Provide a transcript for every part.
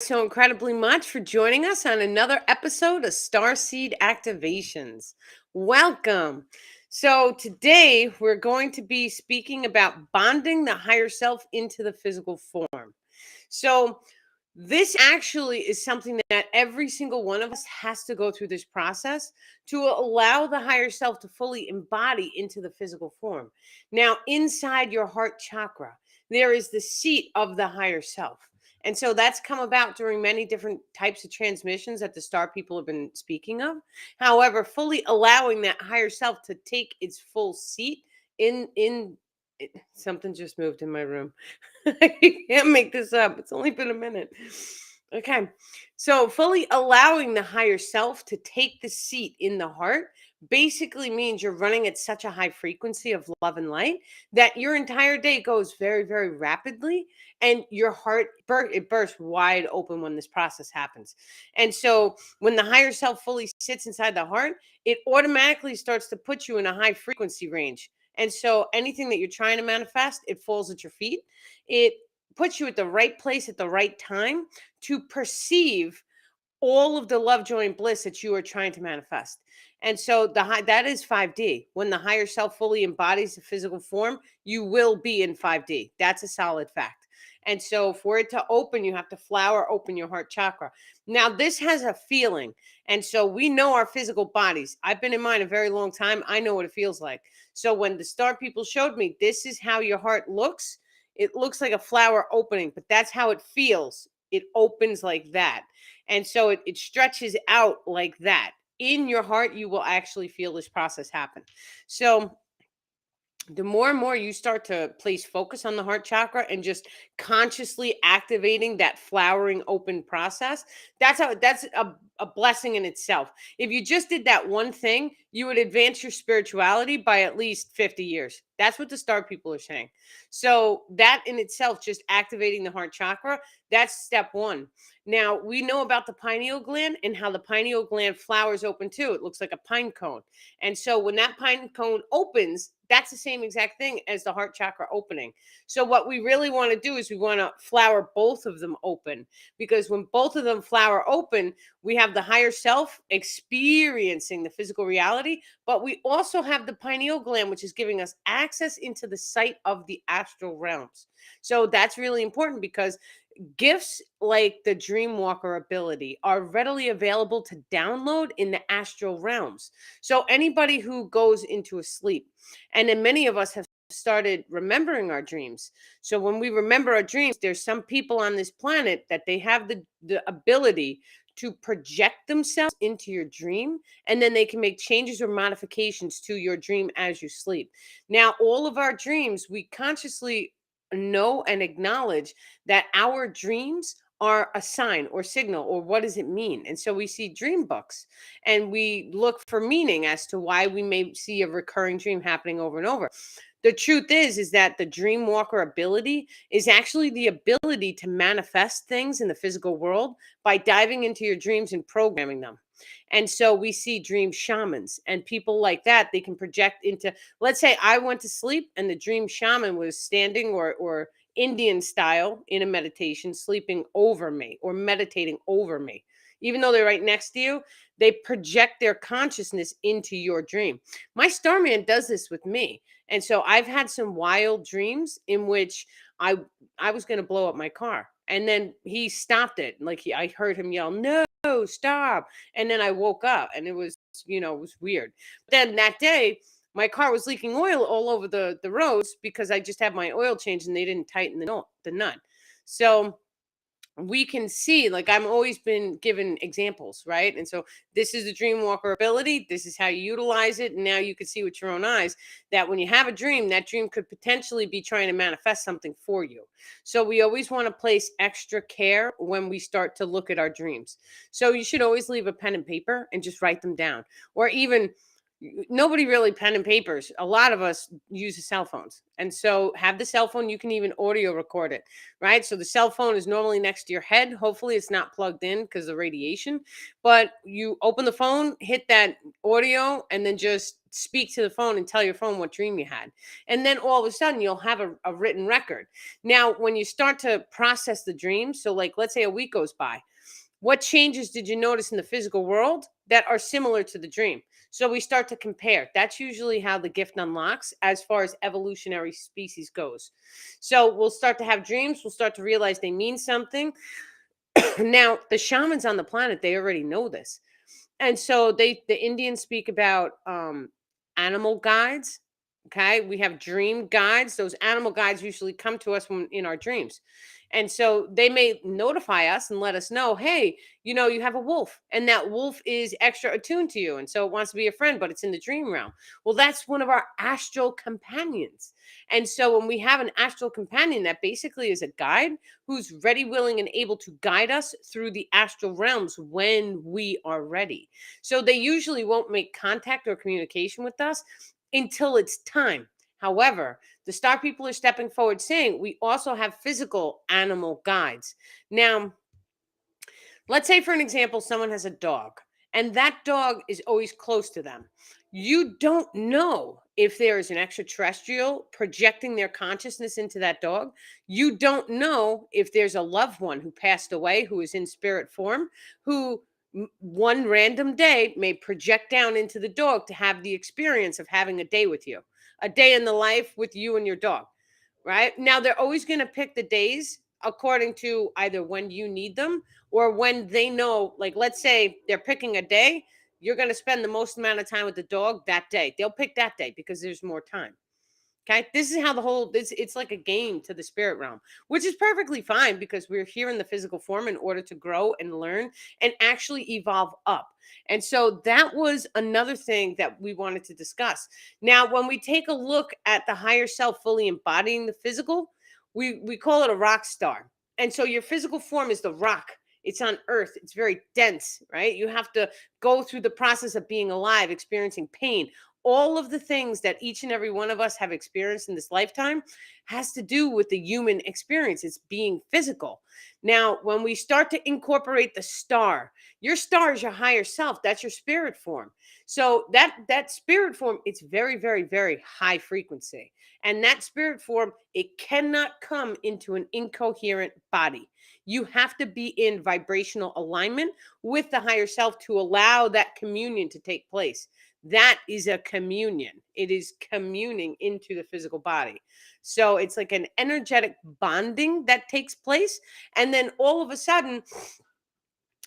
So incredibly much for joining us on another episode of Starseed Activations. Welcome. So today we're going to be speaking about bonding the higher self into the physical form. So this actually is something that every single one of us has to go through this process to allow the higher self to fully embody into the physical form. Now, inside your heart chakra, there is the seat of the higher self. And so that's come about during many different types of transmissions that the star people have been speaking of. However, fully allowing that higher self to take its full seat something just moved in my room. I can't make this up. It's only been a minute. Okay. So, fully allowing the higher self to take the seat in the heart basically means you're running at such a high frequency of love and light that your entire day goes very, very rapidly, and your heart it bursts wide open when this process happens. And so, when the higher self fully sits inside the heart, it automatically starts to put you in a high frequency range. And so anything that you're trying to manifest, it falls at your feet. It puts you at the right place at the right time to perceive all of the love, joy, and bliss that you are trying to manifest. And so that is 5D. When the higher self fully embodies the physical form, you will be in 5D. That's a solid fact. And so for it to open, you have to flower open your heart chakra. Now, this has a feeling. And so we know our physical bodies. I've been in mine a very long time. I know what it feels like. So when the star people showed me, this is how your heart looks. It looks like a flower opening, but that's how it feels. It opens like that. And so it stretches out like that. In your heart, you will actually feel this process happen. So the more and more you start to place focus on the heart chakra and just consciously activating that flowering open process, that's a blessing in itself. If you just did that one thing, you would advance your spirituality by at least 50 years. That's what the star people are saying. So that in itself, just activating the heart chakra, that's step one. Now we know about the pineal gland and how the pineal gland flowers open too. It looks like a pine cone. And so when that pine cone opens, that's the same exact thing as the heart chakra opening. So what we really want to do is we want to flower both of them open, because when both of them flower open, we have the higher self experiencing the physical reality, but we also have the pineal gland, which is giving us access into the sight of the astral realms. So that's really important because gifts like the Dreamwalker ability are readily available to download in the astral realms. So anybody who goes into a sleep, and then many of us have started remembering our dreams. So when we remember our dreams, there's some people on this planet that they have the ability to project themselves into your dream, and then they can make changes or modifications to your dream as you sleep. Now, all of our dreams, we consciously know and acknowledge that our dreams are a sign or signal, or what does it mean? And so we see dream books and we look for meaning as to why we may see a recurring dream happening over and over. The truth is that the dream walker ability is actually the ability to manifest things in the physical world by diving into your dreams and programming them. And so we see dream shamans and people like that. They can project into, let's say I went to sleep and the dream shaman was standing or Indian style in a meditation, sleeping over me or meditating over me. Even though they're right next to you, they project their consciousness into your dream. My starman does this with me. And so I've had some wild dreams in which I was going to blow up my car. And then he stopped it. I heard him yell, "No, stop." And then I woke up and it was, it was weird. Then that day, my car was leaking oil all over the roads because I just had my oil changed and they didn't tighten the nut. So we can see, like, I'm always been given examples, right? And so this is the dream walker ability. This is how you utilize it. And now you can see with your own eyes that when you have a dream, that dream could potentially be trying to manifest something for you. So we always want to place extra care when we start to look at our dreams. So you should always leave a pen and paper and just write them down, or even Nobody really pen and papers. A lot of us use the cell phones. And so have the cell phone, you can even audio record it, right? So the cell phone is normally next to your head. Hopefully it's not plugged in because of radiation. But you open the phone, hit that audio, and then just speak to the phone and tell your phone what dream you had. And then all of a sudden you'll have a written record. Now, when you start to process the dream, so like let's say a week goes by, what changes did you notice in the physical world that are similar to the dream? So we start to compare. That's usually how the gift unlocks as far as evolutionary species goes. So we'll start to have dreams, we'll start to realize they mean something. Now, the shamans on the planet, they already know this. And so the Indians speak about animal guides. Okay, we have dream guides. Those animal guides usually come to us when in our dreams. And so they may notify us and let us know, hey, you have a wolf, and that wolf is extra attuned to you. And so it wants to be a friend, but it's in the dream realm. Well, that's one of our astral companions. And so when we have an astral companion, that basically is a guide who's ready, willing, and able to guide us through the astral realms when we are ready. So they usually won't make contact or communication with us until it's time. However, the star people are stepping forward saying we also have physical animal guides. Now, let's say, for an example, someone has a dog and that dog is always close to them. You don't know if there is an extraterrestrial projecting their consciousness into that dog. You don't know if there's a loved one who passed away who is in spirit form, who one random day may project down into the dog to have the experience of having a day with you, a day in the life with you and your dog. Right now, they're always going to pick the days according to either when you need them or when they know, like, let's say they're picking a day, you're going to spend the most amount of time with the dog that day. They'll pick that day because there's more time. Okay, this is how the whole this it's like a game to the spirit realm, which is perfectly fine because we're here in the physical form in order to grow and learn and actually evolve up. And so that was another thing that we wanted to discuss. Now, when we take a look at the higher self fully embodying the physical, we call it a rock star. And so your physical form is the rock. It's on earth. It's very dense, right? You have to go through the process of being alive, experiencing pain, all of the things that each and every one of us have experienced in this lifetime has to do with the human experience. It's being physical. Now, when we start to incorporate the star, your star is your higher self. That's your spirit form. So that spirit form, it's very, very, very high frequency. And that spirit form, it cannot come into an incoherent body. You have to be in vibrational alignment with the higher self to allow that communion to take place. That is a communion. It is communing into the physical body. So it's like an energetic bonding that takes place. And then all of a sudden,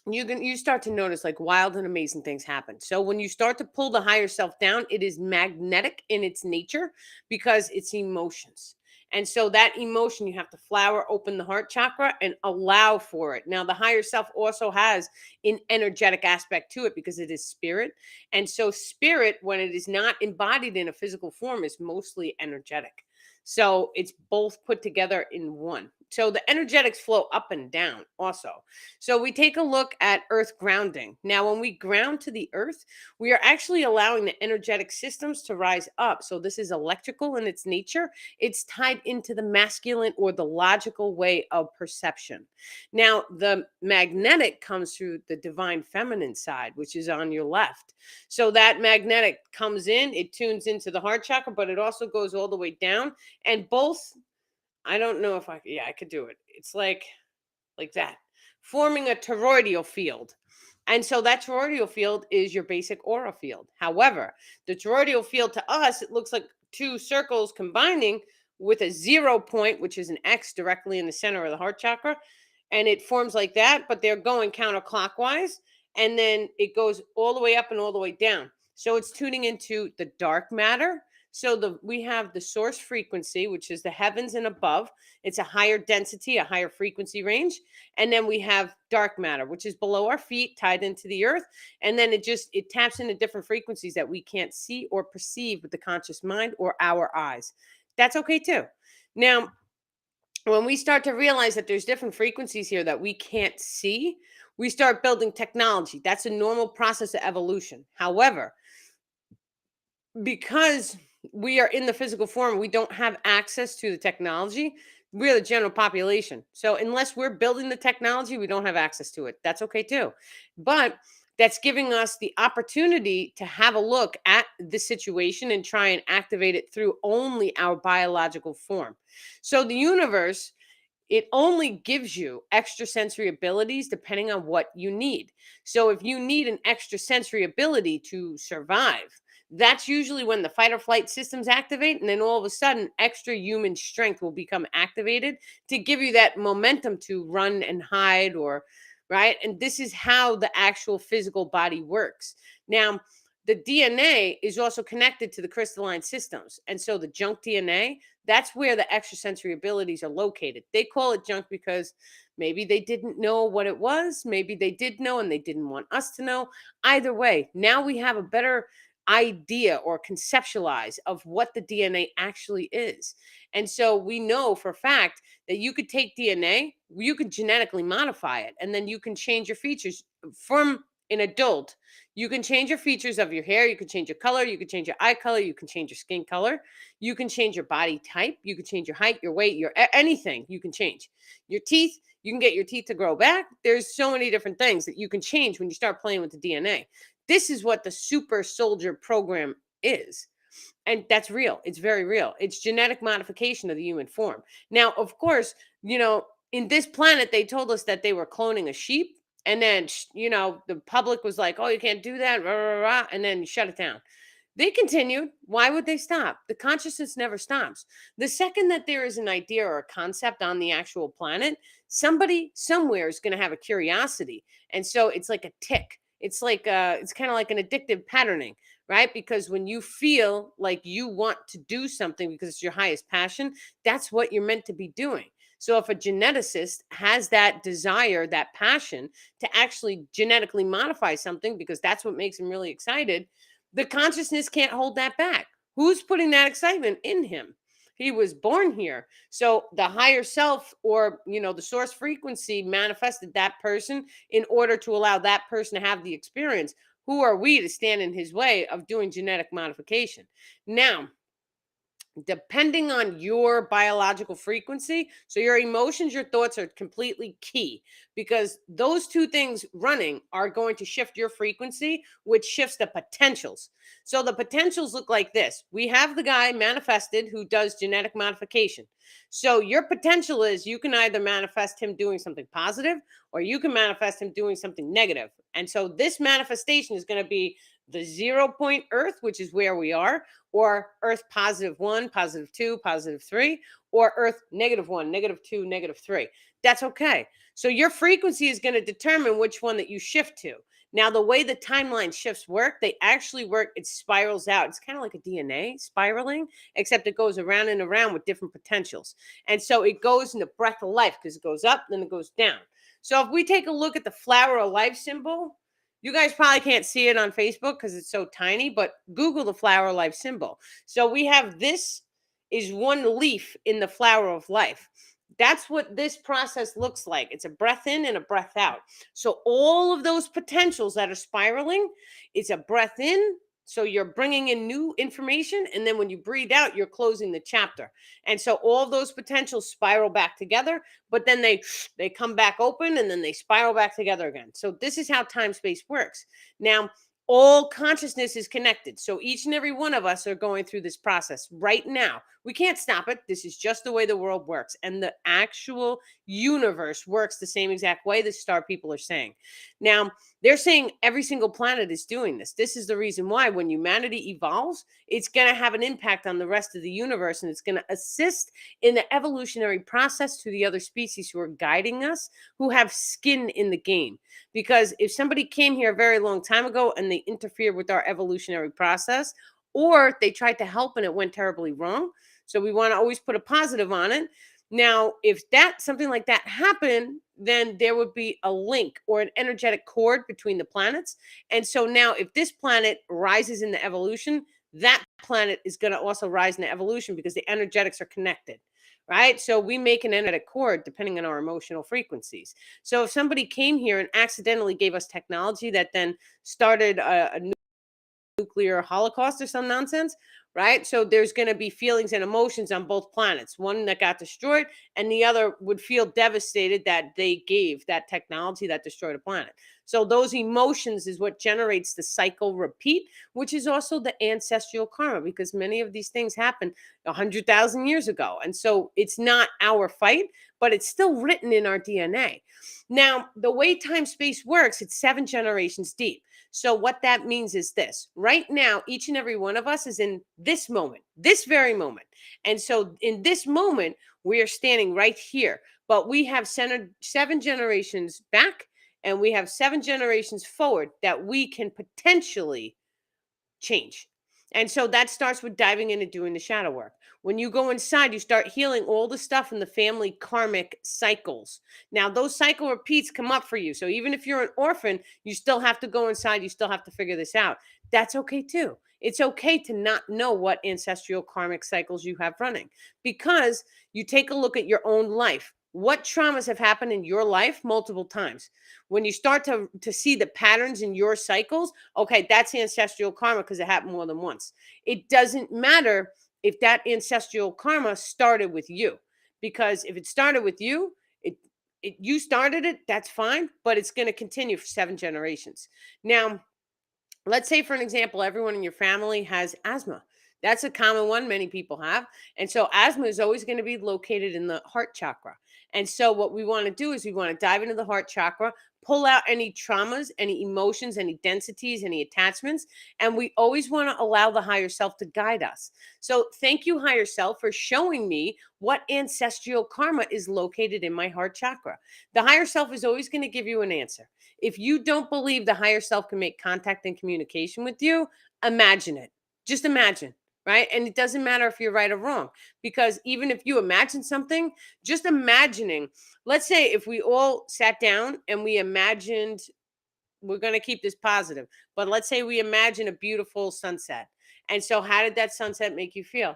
you start to notice like wild and amazing things happen. So when you start to pull the higher self down, it is magnetic in its nature because it's emotions. And so that emotion, you have to flower open the heart chakra and allow for it. Now, the higher self also has an energetic aspect to it because it is spirit. And so spirit, when it is not embodied in a physical form, is mostly energetic. So it's both put together in one. So the energetics flow up and down also. So we take a look at earth grounding. Now, when we ground to the earth, we are actually allowing the energetic systems to rise up. So this is electrical in its nature. It's tied into the masculine or the logical way of perception. Now, the magnetic comes through the divine feminine side, which is on your left. So that magnetic comes in, it tunes into the heart chakra, but it also goes all the way down. And both, I don't know if I could do it. It's like that, forming a toroidal field. And so that toroidal field is your basic aura field. However, the toroidal field to us, it looks like two circles combining with a 0 point, which is an X directly in the center of the heart chakra. And it forms like that, but they're going counterclockwise. And then it goes all the way up and all the way down. So it's tuning into the dark matter. So we have the source frequency, which is the heavens and above. It's a higher density, a higher frequency range. And then we have dark matter, which is below our feet, tied into the earth. And then it taps into different frequencies that we can't see or perceive with the conscious mind or our eyes. That's okay too. Now, when we start to realize that there's different frequencies here that we can't see, we start building technology. That's a normal process of evolution. However, Because we are in the physical form, we don't have access to the technology. We're the general population. So unless we're building the technology, we don't have access to it. That's okay too. But that's giving us the opportunity to have a look at the situation and try and activate it through only our biological form. So the universe, it only gives you extrasensory abilities depending on what you need. So if you need an extrasensory ability to survive, that's usually when the fight or flight systems activate, and then all of a sudden extra human strength will become activated to give you that momentum to run and hide, or right. And this is how the actual physical body works. Now the DNA is also connected to the crystalline systems, and so the junk DNA, that's where the extrasensory abilities are located. They call it junk because maybe they didn't know what it was. Maybe they did know and they didn't want us to know. Either way, now we have a better idea or conceptualize of what the DNA actually is. And so we know for a fact that you could take DNA, you could genetically modify it, and then you can change your features from an adult. You can change your features of your hair, you can change your color, you can change your eye color, you can change your skin color, you can change your body type. You can change your height, your weight, your anything you can change. Your teeth, you can get your teeth to grow back. There's so many different things that you can change when you start playing with the DNA. This is what the super soldier program is. And that's real. It's very real. It's genetic modification of the human form. Now, of course, in this planet, they told us that they were cloning a sheep. And then, the public was like, oh, you can't do that, rah, rah, rah, and then shut it down. They continued. Why would they stop? The consciousness never stops. The second that there is an idea or a concept on the actual planet, somebody somewhere is going to have a curiosity. And so it's like a tick. It's kind of like an addictive patterning, right? Because when you feel like you want to do something because it's your highest passion, that's what you're meant to be doing. So if a geneticist has that desire, that passion to actually genetically modify something because that's what makes him really excited, the consciousness can't hold that back. Who's putting that excitement in him? He was born here. So the higher self, or, the source frequency manifested that person in order to allow that person to have the experience. Who are we to stand in his way of doing genetic modification? Now, depending on your biological frequency, so your emotions, your thoughts are completely key, because those two things running are going to shift your frequency, which shifts the potentials. So the potentials look like this. We have the guy manifested who does genetic modification. So your potential is, you can either manifest him doing something positive, or you can manifest him doing something negative. And so this manifestation is going to be the 0 point earth, which is where we are, or earth +1, +2, +3, or earth -1, -2, -3. That's okay. So your frequency is going to determine which one that you shift to. Now, the way the timeline shifts work, they actually work, it spirals out. It's kind of like a DNA spiraling, except it goes around and around with different potentials. And so it goes in the breath of life, because it goes up, then it goes down. So if we take a look at the flower of life symbol, you guys probably can't see it on Facebook because it's so tiny, but Google the flower of life symbol. So we have, this is one leaf in the flower of life. That's what this process looks like. It's a breath in and a breath out. So all of those potentials that are spiraling, it's a breath in. So you're bringing in new information. And then when you breathe out, you're closing the chapter. And so all those potentials spiral back together, but then they come back open, and then they spiral back together again. So this is how time space works. Now, all consciousness is connected. So each and every one of us are going through this process right now. We can't stop it. This is just the way the world works. And the actual universe works the same exact way the star people are saying. Now, they're saying every single planet is doing this. This is the reason why when humanity evolves, it's going to have an impact on the rest of the universe, and it's going to assist in the evolutionary process to the other species who are guiding us, who have skin in the game. Because if somebody came here a very long time ago and they interfered with our evolutionary process, or they tried to help and it went terribly wrong, so we want to always put a positive on it. Now, if that something like that happened, then there would be a link or an energetic cord between the planets. And so now, if this planet rises in the evolution, that planet is going to also rise in the evolution, because the energetics are connected, right? So we make an energetic cord depending on our emotional frequencies. So if somebody came here and accidentally gave us technology that then started a new nuclear holocaust or some nonsense, right? So there's going to be feelings and emotions on both planets, one that got destroyed and the other would feel devastated that they gave that technology that destroyed a planet. So those emotions is what generates the cycle repeat, which is also the ancestral karma, because many of these things happened 100,000 years ago. And so it's not our fight, but it's still written in our DNA. Now, the way time space works, it's 7 generations deep. So, what that means is this: right now, each and every one of us is in this moment, this very moment. And so, in this moment, we are standing right here, but we have 7 generations back and we have 7 generations forward that we can potentially change. And so that starts with diving in and doing the shadow work. When you go inside, you start healing all the stuff in the family karmic cycles. Now, those cycle repeats come up for you. So even if you're an orphan, you still have to go inside. You still have to figure this out. That's okay too. It's okay to not know what ancestral karmic cycles you have running, because you take a look at your own life. What traumas have happened in your life multiple times? When you start to see the patterns in your cycles, okay, that's ancestral karma because it happened more than once. It doesn't matter if that ancestral karma started with you, because if it started with you, it, you started it, that's fine, but it's going to continue for 7 generations. Now, let's say, for an example, everyone in your family has asthma. That's a common one many people have. And so asthma is always going to be located in the heart chakra. And so what we want to do is we want to dive into the heart chakra, pull out any traumas, any emotions, any densities, any attachments, and we always want to allow the higher self to guide us. So thank you, higher self, for showing me what ancestral karma is located in my heart chakra. The higher self is always going to give you an answer. If you don't believe the higher self can make contact and communication with you, imagine it. Just imagine, right? And it doesn't matter if you're right or wrong, because even if you imagine something, just imagining, let's say if we all sat down and we imagined, we're going to keep this positive, but let's say we imagine a beautiful sunset. And so how did that sunset make you feel?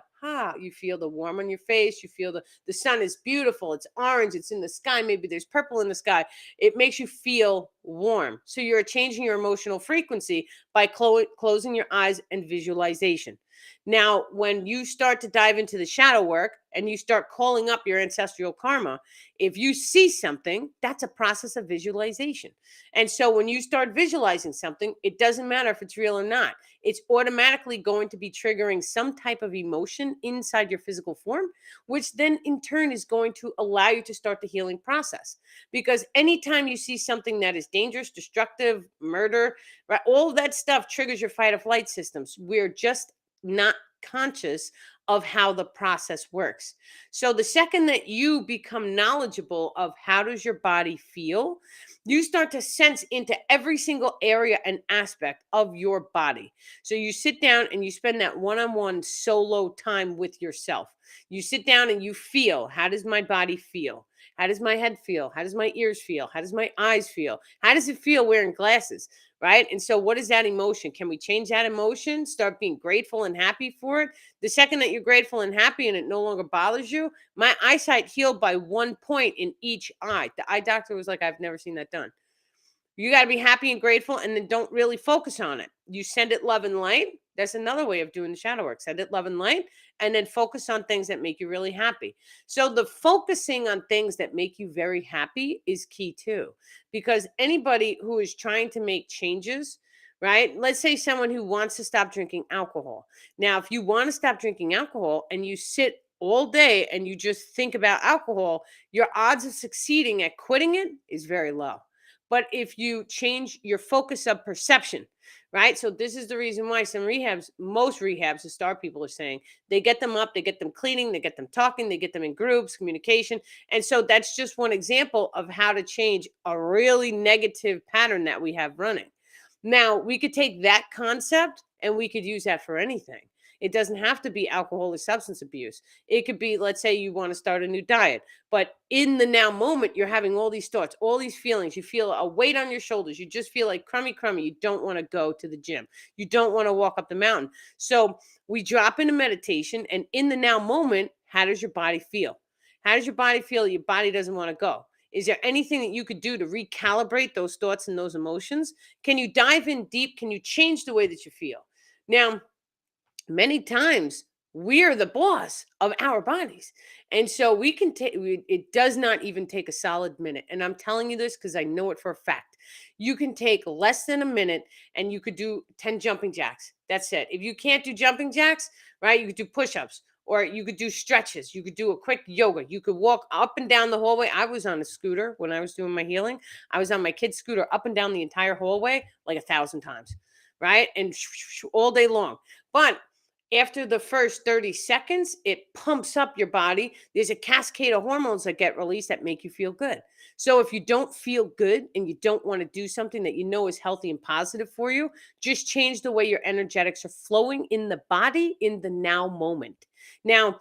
You feel the warm on your face. You feel the sun is beautiful. It's orange. It's in the sky. Maybe there's purple in the sky. It makes you feel warm. So you're changing your emotional frequency by closing your eyes and visualization. Now, when you start to dive into the shadow work and you start calling up your ancestral karma, if you see something, that's a process of visualization. And so when you start visualizing something, it doesn't matter if it's real or not. It's automatically going to be triggering some type of emotion inside your physical form, which then in turn is going to allow you to start the healing process. Because anytime you see something that is dangerous, destructive, murder, right, all of that stuff triggers your fight or flight systems. We're just not conscious of how the process works. So the second that you become knowledgeable of how does your body feel, you start to sense into every single area and aspect of your body. So you sit down and you spend that one-on-one solo time with yourself. You sit down and you feel, how does my body feel? How does my head feel? How does my ears feel? How does my eyes feel? How does it feel wearing glasses? Right? And so what is that emotion? Can we change that emotion? Start being grateful and happy for it. The second that you're grateful and happy and it no longer bothers you, my eyesight healed by 1 point in each eye. The eye doctor was like, I've never seen that done. You got to be happy and grateful and then don't really focus on it. You send it love and light. That's another way of doing the shadow work. Send it love and light and then focus on things that make you really happy. So the focusing on things that make you very happy is key too, because anybody who is trying to make changes, right? Let's say someone who wants to stop drinking alcohol. Now, if you want to stop drinking alcohol and you sit all day and you just think about alcohol, your odds of succeeding at quitting it is very low. But if you change your focus of perception, right? So this is the reason why some rehabs, most rehabs, the star people are saying, they get them up, they get them cleaning, they get them talking, they get them in groups, communication. And so that's just one example of how to change a really negative pattern that we have running. Now, we could take that concept and we could use that for anything. It doesn't have to be alcohol or substance abuse. It could be, let's say you want to start a new diet, but in the now moment, you're having all these thoughts, all these feelings. You feel a weight on your shoulders. You just feel like crummy. You don't want to go to the gym. You don't want to walk up the mountain. So we drop into meditation, and in the now moment, how does your body feel? How does your body feel? Your body doesn't want to go. Is there anything that you could do to recalibrate those thoughts and those emotions? Can you dive in deep? Can you change the way that you feel? Now, many times we're the boss of our bodies, and so we can take it does not even take a solid minute, and I'm telling you this because I know it for a fact. You can take less than a minute and you could do 10 jumping jacks. That's it. If you can't do jumping jacks, right, you could do push-ups, or you could do stretches, you could do a quick yoga, you could walk up and down the hallway. I was on a scooter when I was doing my healing. I was on my kid's scooter up and down the entire hallway like 1,000 times, right, and all day long. But after the first 30 seconds, it pumps up your body. There's a cascade of hormones that get released that make you feel good. So if you don't feel good and you don't want to do something that you know is healthy and positive for you, just change the way your energetics are flowing in the body in the now moment. Now,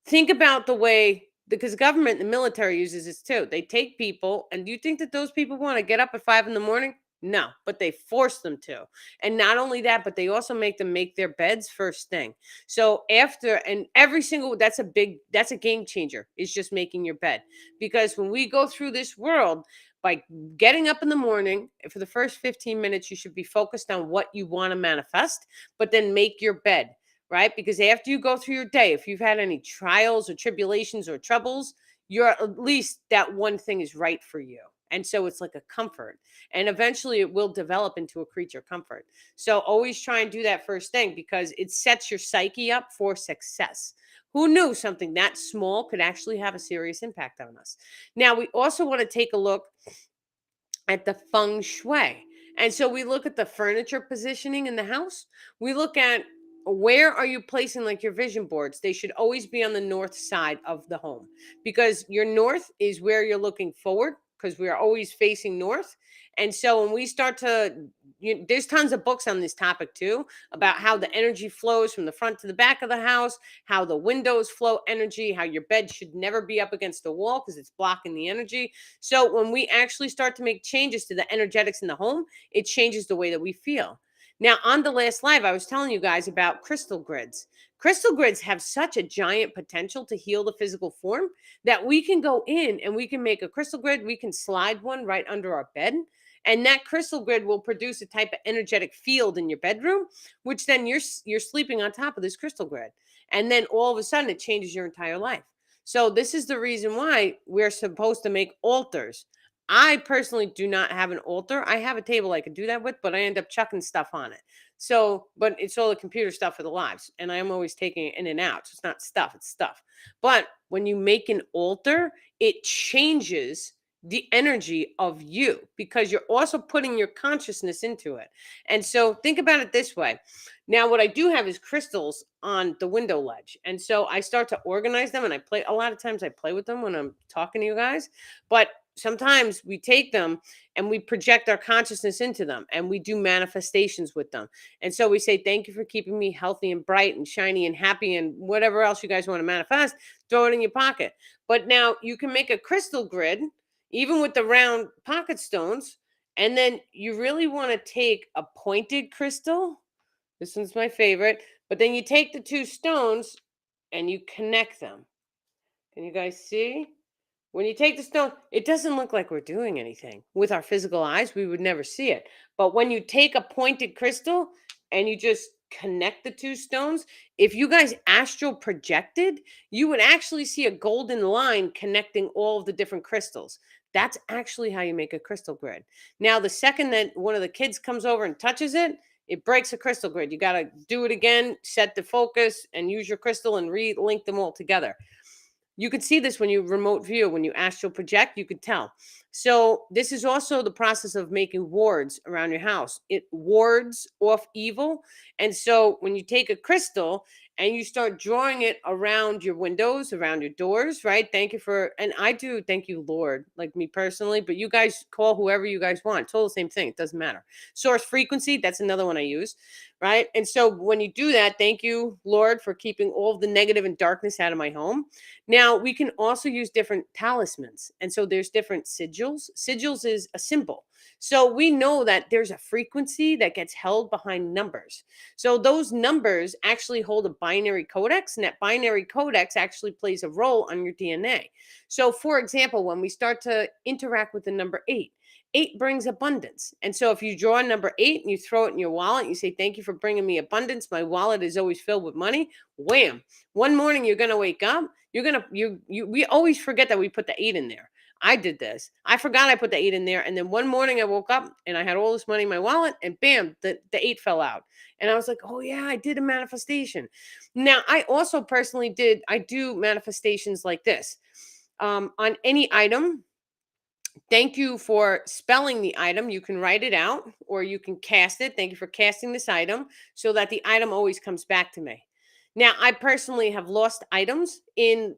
think about the way, because government and the military uses this too. They take people, and do you think that those people want to get up at 5 in the morning? No, but they force them to. And not only that, but they also make them make their beds first thing. So after, and every single, that's a game changer, is just making your bed. Because when we go through this world, by getting up in the morning, for the first 15 minutes, you should be focused on what you want to manifest, but then make your bed, right? Because after you go through your day, if you've had any trials or tribulations or troubles, you're at least that one thing is right for you. And so it's like a comfort. And eventually it will develop into a creature comfort. So always try and do that first thing, because it sets your psyche up for success. Who knew something that small could actually have a serious impact on us? Now, we also want to take a look at the feng shui. And so we look at the furniture positioning in the house. We look at, where are you placing like your vision boards? They should always be on the north side of the home, because your north is where you're looking forward, because we are always facing north. And so when we start to, there's tons of books on this topic too, about how the energy flows from the front to the back of the house, how the windows flow energy, how your bed should never be up against the wall because it's blocking the energy. So when we actually start to make changes to the energetics in the home, it changes the way that we feel. Now, on the last live, I was telling you guys about crystal grids. Crystal grids have such a giant potential to heal the physical form that we can go in and we can make a crystal grid. We can slide one right under our bed. And that crystal grid will produce a type of energetic field in your bedroom, which then you're sleeping on top of this crystal grid. And then all of a sudden it changes your entire life. So this is the reason why we're supposed to make altars. I personally do not have an altar. I have a table I could do that with, but I end up chucking stuff on it. So, but it's all the computer stuff for the lives, and I am always taking it in and out. So it's not stuff, it's stuff. But when you make an altar, it changes the energy of you, because you're also putting your consciousness into it. And so think about it this way. Now, what I do have is crystals on the window ledge. And so I start to organize them, and I play, a lot of times I play with them when I'm talking to you guys. But sometimes we take them and we project our consciousness into them, and we do manifestations with them. And so we say, thank you for keeping me healthy and bright and shiny and happy, and whatever else you guys want to manifest, throw it in your pocket. But now you can make a crystal grid, even with the round pocket stones. And then you really want to take a pointed crystal. This one's my favorite. But then you take the two stones and you connect them. Can you guys see? When you take the stone, it doesn't look like we're doing anything. With our physical eyes, we would never see it. But when you take a pointed crystal and you just connect the two stones, if you guys astral projected, you would actually see a golden line connecting all of the different crystals. That's actually how you make a crystal grid. Now, the second that one of the kids comes over and touches it, it breaks a crystal grid. You got to do it again, set the focus, and use your crystal and re-link them all together. You could see this when you remote view, when you astral project, you could tell. So this is also the process of making wards around your house. It wards off evil. And so when you take a crystal and you start drawing it around your windows, around your doors, right? Thank you for, and I do thank you, Lord, like me personally, but you guys call whoever you guys want. It's all the same thing. It doesn't matter. Source frequency, that's another one I use, right? And so when you do that, thank you, Lord, for keeping all of the negative and darkness out of my home. Now, we can also use different talismans. And so there's different sigils. Sigils is a symbol. So we know that there's a frequency that gets held behind numbers. So those numbers actually hold a binary codex, and that binary codex actually plays a role on your DNA. So for example, when we start to interact with the number 8, 8 brings abundance. And so if you draw number 8 and you throw it in your wallet, you say, thank you for bringing me abundance. My wallet is always filled with money. Wham. One morning you're going to wake up. You're going to, we always forget that we put the 8 in there. I did this. I forgot I put the 8 in there. And then one morning I woke up and I had all this money in my wallet and bam, the 8 fell out. And I was like, oh yeah, I did a manifestation. Now I also personally I do manifestations like this. On any item, thank you for spelling the item. You can write it out or you can cast it. Thank you for casting this item so that the item always comes back to me. Now, I personally have lost items it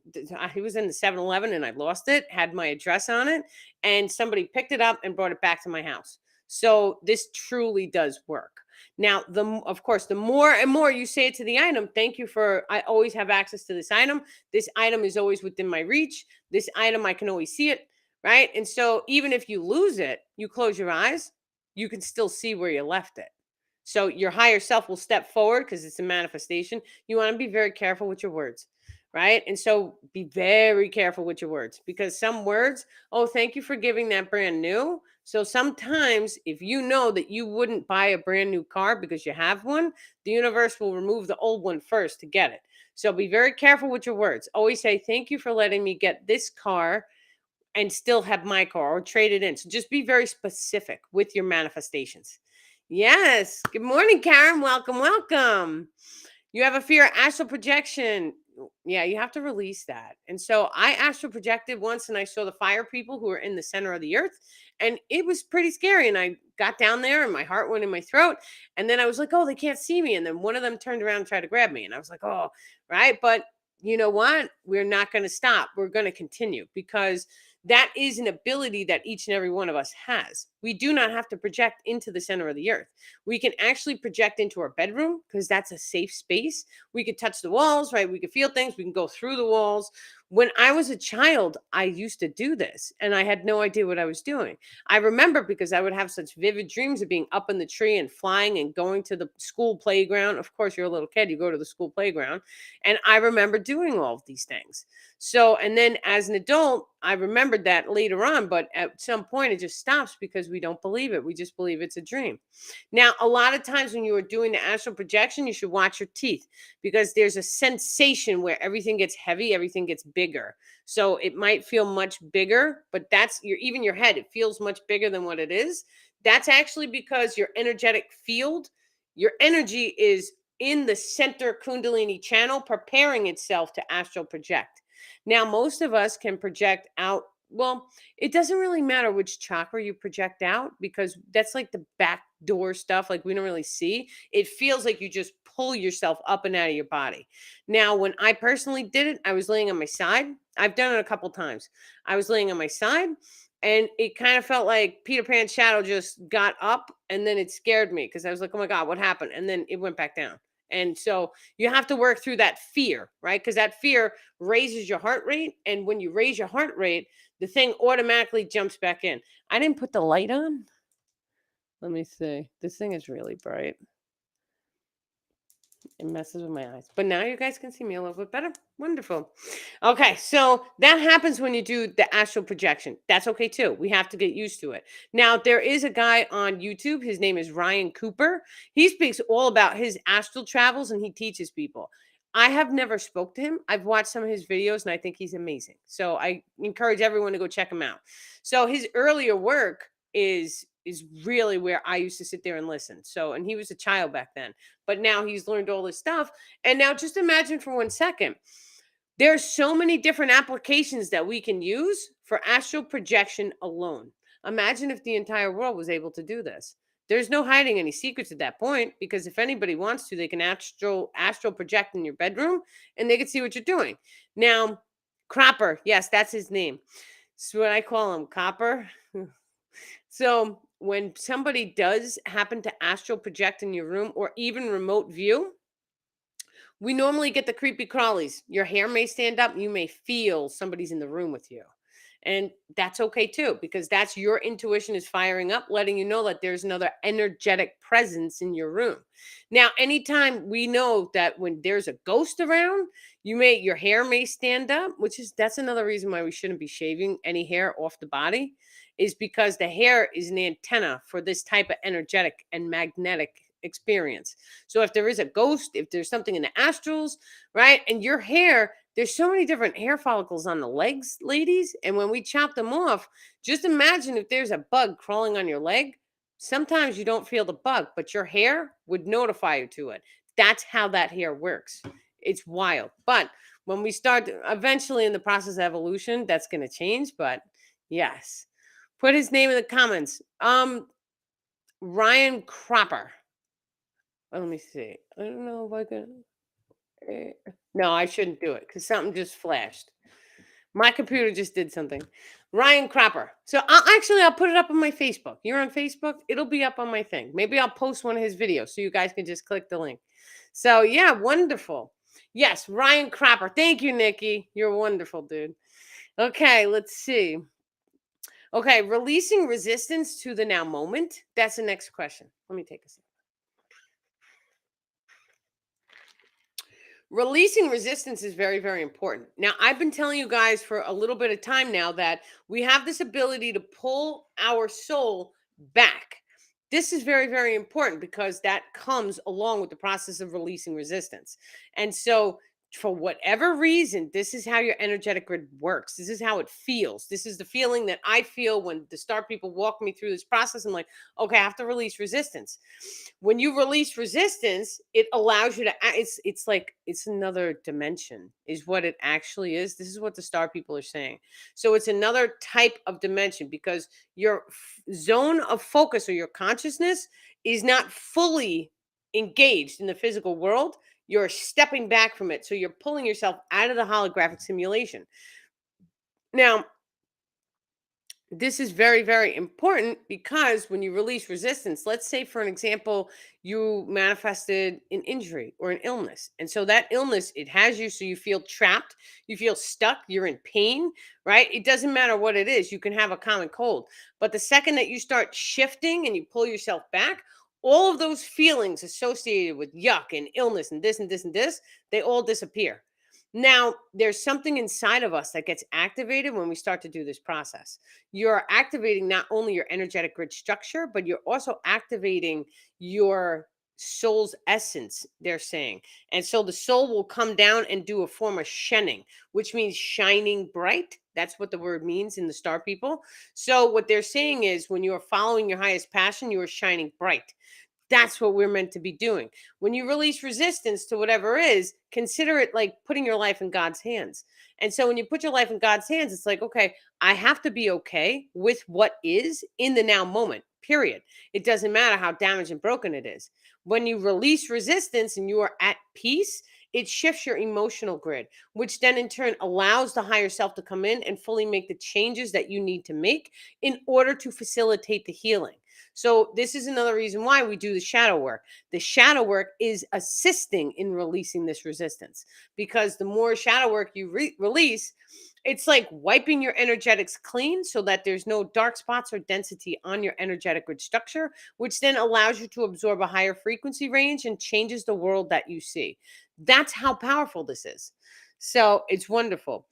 was in the 7-Eleven and I lost it, had my address on it, and somebody picked it up and brought it back to my house. So this truly does work. Now, of course, the more and more you say it to the item, thank you for, I always have access to this item. This item is always within my reach. This item, I can always see it. Right. And so even if you lose it, you close your eyes, you can still see where you left it. So your higher self will step forward because it's a manifestation. You want to be very careful with your words. Right. And so be very careful with your words because some words, oh, thank you for giving that brand new. So sometimes if you know that you wouldn't buy a brand new car because you have one, the universe will remove the old one first to get it. So be very careful with your words. Always say, thank you for letting me get this car and still have my car or trade it in. So just be very specific with your manifestations. Yes. Good morning, Karen. Welcome, welcome. You have a fear of astral projection. Yeah, you have to release that. And so I astral projected once and I saw the fire people who were in the center of the earth. And it was pretty scary. And I got down there and my heart went in my throat. And then I was like, oh, they can't see me. And then one of them turned around and tried to grab me. And I was like, oh, right. But you know what? We're not going to stop. We're going to continue because that is an ability that each and every one of us has. We do not have to project into the center of the earth. We can actually project into our bedroom because that's a safe space. We could touch the walls, right? We could feel things. We can go through the walls. When I was a child, I used to do this and I had no idea what I was doing. I remember because I would have such vivid dreams of being up in the tree and flying and going to the school playground. Of course, you're a little kid, you go to the school playground. And I remember doing all of these things. So, and then as an adult, I remembered that later on, but at some point it just stops because we don't believe it. We just believe it's a dream. Now, a lot of times when you are doing the astral projection, you should watch your teeth because there's a sensation where everything gets heavy, everything gets bigger. So it might feel much bigger, but even your head, it feels much bigger than what it is. That's actually because your energetic field, your energy is in the center Kundalini channel, preparing itself to astral project. Now, most of us can project out. Well, it doesn't really matter which chakra you project out because that's like the back door stuff. Like we don't really see. It feels like you just pull yourself up and out of your body. Now, when I personally did it, I was laying on my side. I've done it a couple times. I was laying on my side and it kind of felt like Peter Pan's shadow just got up and then it scared me because I was like, oh my God, what happened? And then it went back down. And so you have to work through that fear, right? Because that fear raises your heart rate. And when you raise your heart rate, the thing automatically jumps back in. I didn't put the light on. Let me see. This thing is really bright. It messes with my eyes. But now you guys can see me a little bit better. Wonderful. Okay, so that happens when you do the astral projection. That's okay too. We have to get used to it. Now, there is a guy on YouTube. His name is Ryan Cooper. He speaks all about his astral travels and he teaches people. I have never spoke to him. I've watched some of his videos and I think he's amazing. So I encourage everyone to go check him out. So his earlier work is really where I used to sit there and listen. So, and he was a child back then, but now he's learned all this stuff. And now just imagine for 1 second, there's so many different applications that we can use for astral projection alone. Imagine if the entire world was able to do this. There's no hiding any secrets at that point because if anybody wants to, they can astral project in your bedroom and they can see what you're doing. Now, Cropper, yes, that's his name. That's what I call him, Copper. So when somebody does happen to astral project in your room or even remote view, we normally get the creepy crawlies. Your hair may stand up. You may feel somebody's in the room with you. And that's okay too, because that's your intuition is firing up, letting you know that there's another energetic presence in your room. Now, anytime we know that when there's a ghost around, your hair may stand up, that's another reason why we shouldn't be shaving any hair off the body is because the hair is an antenna for this type of energetic and magnetic experience. So if there is a ghost, if there's something in the astrals, right? And your hair, there's so many different hair follicles on the legs, ladies. And when we chop them off, just imagine if there's a bug crawling on your leg. Sometimes you don't feel the bug, but your hair would notify you to it. That's how that hair works. It's wild. But when we start eventually in the process of evolution, that's going to change. But yes, put his name in the comments. Ryan Cropper. Let me see. I don't know if I can. No, I shouldn't do it because something just flashed. My computer just did something. Ryan Cropper. So I'll put it up on my Facebook. You're on Facebook? It'll be up on my thing. Maybe I'll post one of his videos so you guys can just click the link. So yeah, wonderful. Yes, Ryan Cropper. Thank you, Nikki. You're wonderful, dude. Okay, let's see. Okay, releasing resistance to the now moment. That's the next question. Let me take a second. Releasing resistance is very, very important. Now, I've been telling you guys for a little bit of time now that we have this ability to pull our soul back. This is very, very important because that comes along with the process of releasing resistance. And so, for whatever reason, this is how your energetic grid works. This is how it feels. This is the feeling that I feel when the star people walk me through this process. I'm like, okay, I have to release resistance. When you release resistance, it allows you to it's like it's another dimension is what it actually is. This is what the star people are saying. So it's another type of dimension because your zone of focus or your consciousness is not fully engaged in the physical world. You're stepping back from it, so you're pulling yourself out of the holographic simulation. Now, this is very, very important because when you release resistance, let's say, for an example, you manifested an injury or an illness. And so that illness, it has you, so you feel trapped, you feel stuck, you're in pain, right? It doesn't matter what it is. You can have a common cold. But the second that you start shifting and you pull yourself back, all of those feelings associated with yuck and illness and this and this and this, they all disappear. Now, there's something inside of us that gets activated when we start to do this process. You're activating not only your energetic grid structure, but you're also activating your soul's essence, they're saying. And so the soul will come down and do a form of shedding, which means shining bright. That's what the word means in the star people. So what they're saying is when you are following your highest passion, you are shining bright. That's what we're meant to be doing. When you release resistance to whatever is, consider it like putting your life in God's hands. And so when you put your life in God's hands, it's like, okay, I have to be okay with what is in the now moment, period. It doesn't matter how damaged and broken it is. When you release resistance and you are at peace, it shifts your emotional grid, which then in turn allows the higher self to come in and fully make the changes that you need to make in order to facilitate the healing. So this is another reason why we do the shadow work. The shadow work is assisting in releasing this resistance because the more shadow work you release, it's like wiping your energetics clean so that there's no dark spots or density on your energetic grid structure, which then allows you to absorb a higher frequency range and changes the world that you see. That's how powerful this is. So it's wonderful.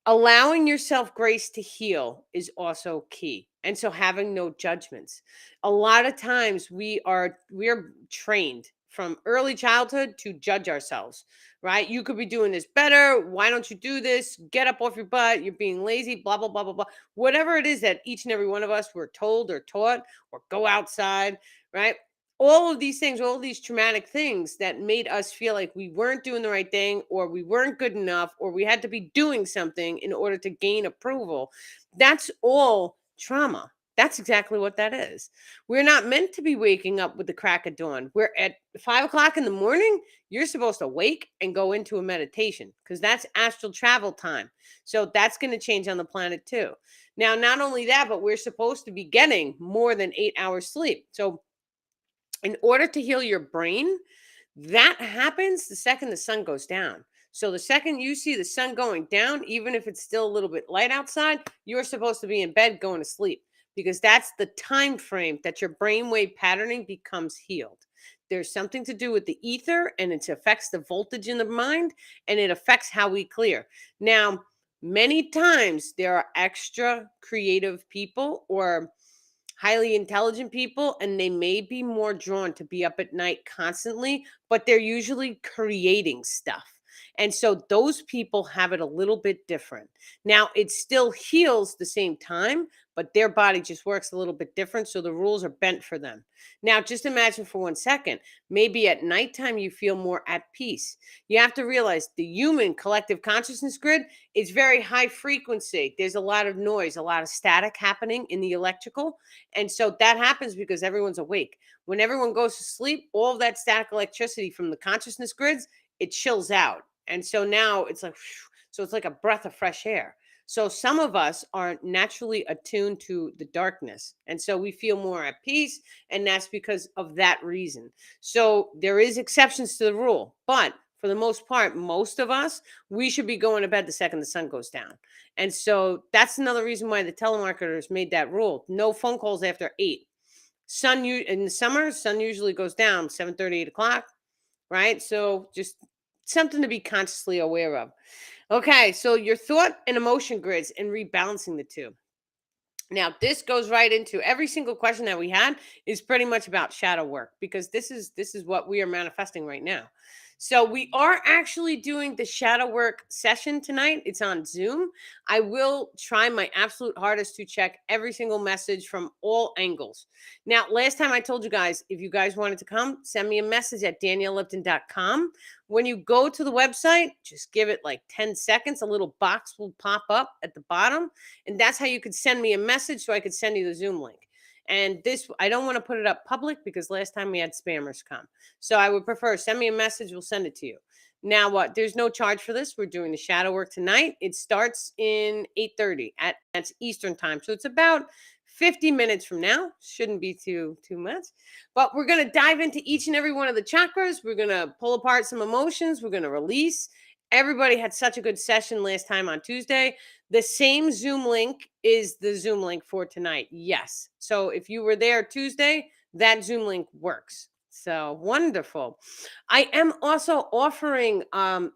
Allowing yourself grace to heal is also key. And so having no judgments. A lot of times we're trained from early childhood to judge ourselves, right? You could be doing this better. Why don't you do this? Get up off your butt. You're being lazy, blah, blah, blah, blah, blah. Whatever it is that each and every one of us were told or taught, or go outside, right? All of these things, all of these traumatic things that made us feel like we weren't doing the right thing or we weren't good enough or we had to be doing something in order to gain approval. That's all trauma. That's exactly what that is. We're not meant to be waking up with the crack of dawn. We're at 5 o'clock in the morning. You're supposed to wake and go into a meditation because that's astral travel time. So that's going to change on the planet too. Now, not only that, but we're supposed to be getting more than 8 hours sleep. So in order to heal your brain, that happens the second the sun goes down. So the second you see the sun going down, even if it's still a little bit light outside, you're supposed to be in bed going to sleep because that's the time frame that your brainwave patterning becomes healed. There's something to do with the ether and it affects the voltage in the mind and it affects how we clear. Now, Many times there are extra creative people or highly intelligent people, and they may be more drawn to be up at night constantly, but they're usually creating stuff. And so those people have it a little bit different. Now, it still heals the same time, but their body just works a little bit different. So the rules are bent for them. Now, just imagine for 1 second, maybe at nighttime you feel more at peace. You have to realize the human collective consciousness grid is very high frequency. There's a lot of noise, a lot of static happening in the electrical. And so that happens because everyone's awake. When everyone goes to sleep, all of that static electricity from the consciousness grids, it chills out. And so now it's like, phew, so it's like a breath of fresh air. So some of us are naturally attuned to the darkness. And so we feel more at peace. And that's because of that reason. So there is exceptions to the rule. But for the most part, most of us, we should be going to bed the second the sun goes down. And so that's another reason why the telemarketers made that rule. No phone calls after 8. In the summer, sun usually goes down 7:30, 8 o'clock, right? So just something to be consciously aware of. Okay, so your thought and emotion grids and rebalancing the two. Now, this goes right into every single question that we had is pretty much about shadow work because this is what we are manifesting right now. So we are actually doing the shadow work session tonight. It's on Zoom. I will try my absolute hardest to check every single message from all angles. Now, last time I told you guys, if you guys wanted to come, send me a message at daniellelipton.com. When you go to the website, just give it like 10 seconds. A little box will pop up at the bottom. And that's how you could send me a message so I could send you the Zoom link. And this, I don't want to put it up public because last time we had spammers come. So I would prefer send me a message, we'll send it to you. Now what? There's no charge for this. We're doing the shadow work tonight. It starts in 8:30 that's Eastern time. So it's about 50 minutes from now. Shouldn't be too much. But we're going to dive into each and every one of the chakras. We're going to pull apart some emotions. We're going to release. Everybody had such a good session last time on Tuesday. The same Zoom link is the Zoom link for tonight. Yes. So if you were there Tuesday, that Zoom link works. So wonderful. I am also offering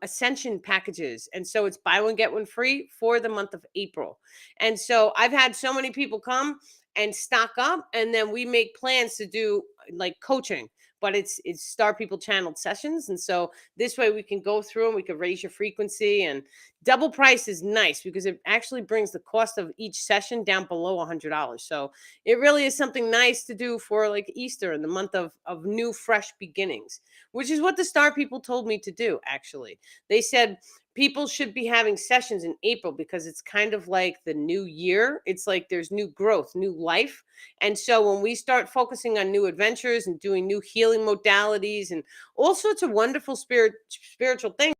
Ascension packages. And so it's buy one, get one free for the month of April. And so I've had so many people come and stock up, and then we make plans to do like coaching, but it's Star People channeled sessions. And so this way we can go through and we can raise your frequency, and double price is nice because it actually brings the cost of each session down below $100. So it really is something nice to do for like Easter in the month of new fresh beginnings, which is what the Star People told me to do. Actually, they said people should be having sessions in April because it's kind of like the new year. It's like there's new growth, new life. And so when we start focusing on new adventures and doing new healing modalities and all sorts of wonderful spiritual things